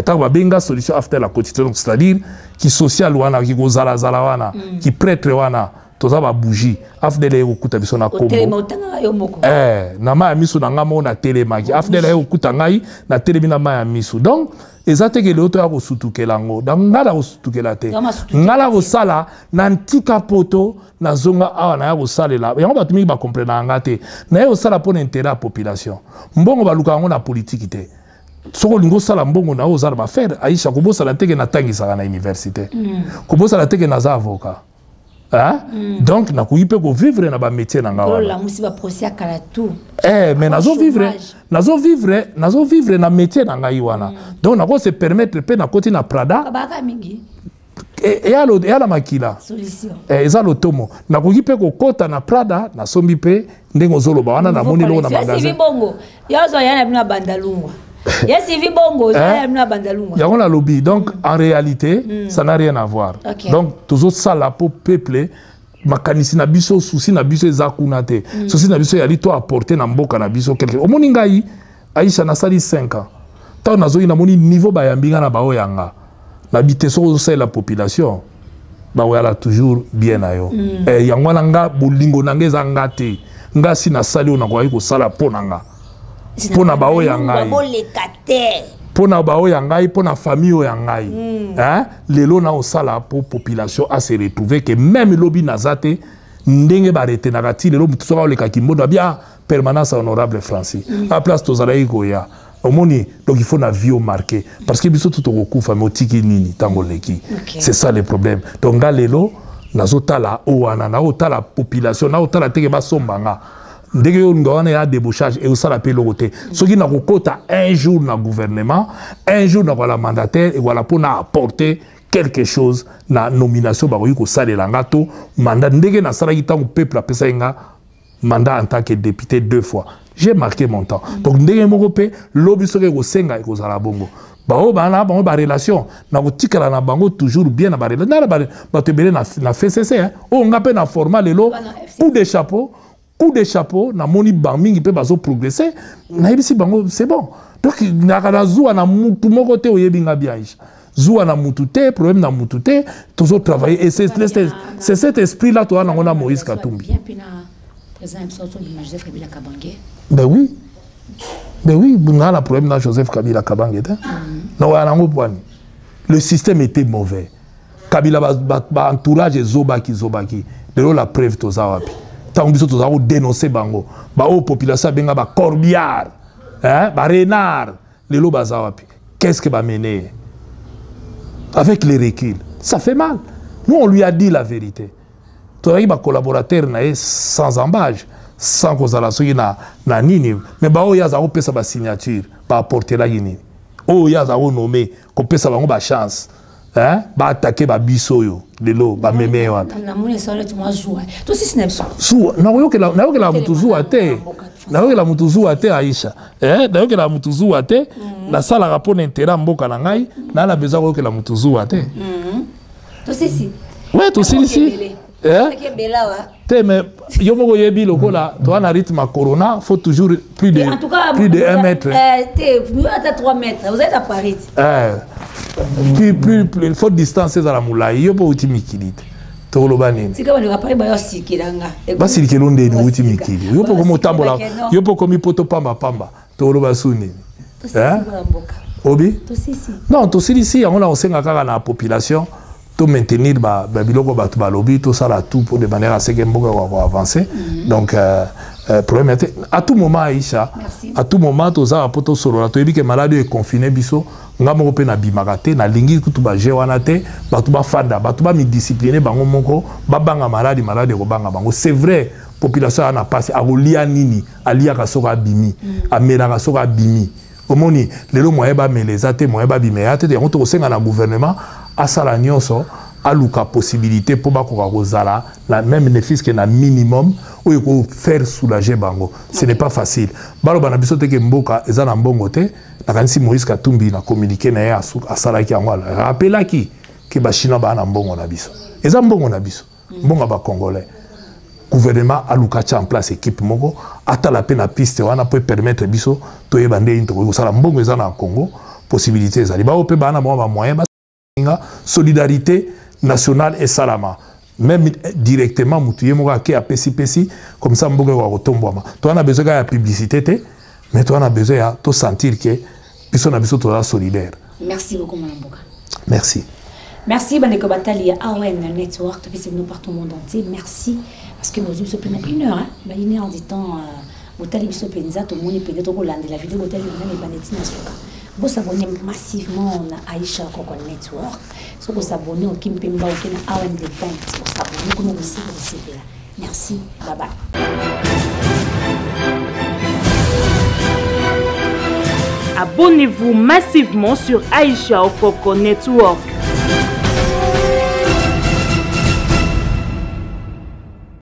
Tanga ba benga solution afdel la kotite donc c'est-à-dire qui social wana qui kozala zala wana qui prêtre wana tout ça va bouger afdel e okuta biso na kombo. Na ma misu na ngamo na telemaki afdel e okuta ngai na telemina ma misu donc ezate ke l'autre a kosutukela ngo donc ngala kosutukela te ngala ko sala na ntika poto na zonga awa na ya ko salela yango ba tumi ba comprendre ngate na yo sala pour intérêt la population mbongo ba luka ngo na politique te soko lingo sala mbongo na ozala ba faire Aïcha ko bosala teke na tangisa na université ko bosala teke na za avocat. Donc, na kuipe ko vivre na ba métier na nga wana. La musiba procès kala tout. Mais nazo vivre na métier na nga wana. Donc na ko se permettre pe na koti na Prada. Kabaka mingi. Et la makila. Solution. Eza lotomo. Na kuipe ko kota na Prada na sombi pe ndengo zolo ba wana na moni lo na magasin. Yasi bongo. Yazo yana bina bandalungwa. Yes, il vit bongo, il y a lobby. Donc, en réalité, ça n'a rien à voir. Okay. Donc, toujours ça, la peau peuplée, makanisi na biso, souci na biso, zakunate. Souci na biso, yali to apporter na mboka na biso quelque. Au moningai, Aïcha na sali 5 ans. Tant na zoyi na moni niveau ba yambinga na bao yanga. Na biteso c'est la population. Ba wala toujours bien na yo. Yangwa nga bolingo nange zangate. Nga si na sali ona kwa ko sala ponanga. Pona bao ya ngai pona bao ya ngai pona famille ya ngai hein lelo na osala pour population a se retrouver que même lobby nazate ndenge barete na kati lelo mutuso ba le kakimbono bien permanence honorable Francis à place tozala ikoya omoni donc il faut na vie marqué parce que biso tout okufa motiki nini tango leki c'est ça le problème donc lelo nazotala owana na otala population na otala teke ba sombanga ndenge yo ngwana ya débauchage et ça l'appelle l'autre ce qui n'a kokota un jour na gouvernement un jour na la mandataire et voilà pour apporter quelque chose na nomination ba ko salela ngato mandat ndenge na sala kitango peuple apesa nga mandat en tant que député 2 fois j'ai marqué mon temps donc ndenge moko pe lobi soke ko senga ko sala bongo ba o ba na ba relation na ko tikala na bango toujours bien na ba relation na ba te belé na FCC hein o nga pe na format lelo coup de chapeau na moni bangi pe bazo progresser na yebisi bango c'est bon donc na kana zuwa na mutu moko te oyebinga bien Aïcha zuwa na mutu te problème na mutu te toujours travailler et c'est cet esprit là toi na ngona Moïse Katumbi ben oui on a le problème dans Joseph Kabila Kabange le système était mauvais Kabila ba entourage zobaki de la preuve to zawapi tant biso to zawo dénoncer bango ba o population benga ba corbiard hein ba renard lelo bazawapi qu'est-ce que va mener avec les reculs ça fait mal nous on lui a dit la vérité toi il ba collaborateur na sans embâche sans cause la soki na nini mais ba o ya za pesa ba signature ba apporter la nini o ya za nommé ko pesa bango ba chance hein ba attaquer ba bisoyo lelo ba meme wa na moni sala tu moi joie to si snapshot su na yo ke la mutuzu ate na yo ke la mutuzu ate Aïcha na yo ke la mutuzu ate na sala rapport intérêt mboka na ngai na la besoin yo ke la mutuzu ate to si ouais to si mais yo moko yebi lokola to na rythme à corona faut toujours plus de 1 mètre mieux à 3 mètres vous êtes à Paris plus faut distancer dans la moulay yo po uti mikilite to lo banini sika bana Paris ba yo sikilanga basi likelo ndeni uti mikili yo po komo tambola yo po komi poto pamba to lo basuni obi non to si on a osenga kaka na population to maintenir biloko batu balobi to sala tout pour de manière à ce que mboka va avancer donc problème était à tout moment Aïcha à tout moment to za poto solo to yebi que malade est confiné biso ngamo pe na bimakate na lingi kutu ba jewana te batu ba fanda batu ba mi discipliner bango moko ba banga malade ko banga bango c'est vrai population ana passé a kolia nini alia ka soka bimi amela ka soka bimi omoni lelo moye ba meleza te moye ba bimeya te on to senga na gouvernement asala nyonso aluka possibilité pour bakoka kozala la même bénéfice que na minimum ou ko faire soulager bango ce n'est pas facile balo bana biso te ke mboka ezana mbongo te na kanisi Moïse Katumbi na communiquer na ya asala ki angwa rappela ki ke ba chinois ba na mbongo na biso eza mbongo na biso mbongo ba congolais gouvernement aluka cha en place équipe moko atala pe na piste wana peut permettre biso to yebande into ko sala mbongo ezana na Congo possibilité ezali ba pe ba na ba moyen solidarité nationale et salama même directement mutuye moka ke apesi comme ça mboka wa kotombwama to on a besoin de publicité te mais to on a besoin ya to sentir que biso na biso to solidaire. Merci beaucoup Mboka. Merci Bandeko Batali ya AON Network to nous partout au monde entier merci parce que nous sommes plus une heure hein une heure du temps Botali biso penza to moni peut-être ko lande la vidéo Botali na baneti na soka. Vous vous abonnez massivement à Aïcha Okoko Network. Si vous vous abonnez au Kim Pemba, au Kim AON Defense, vous vous abonnez comme vous savez. Merci. Bye bye. Abonnez-vous massivement sur Aïcha Okoko Network.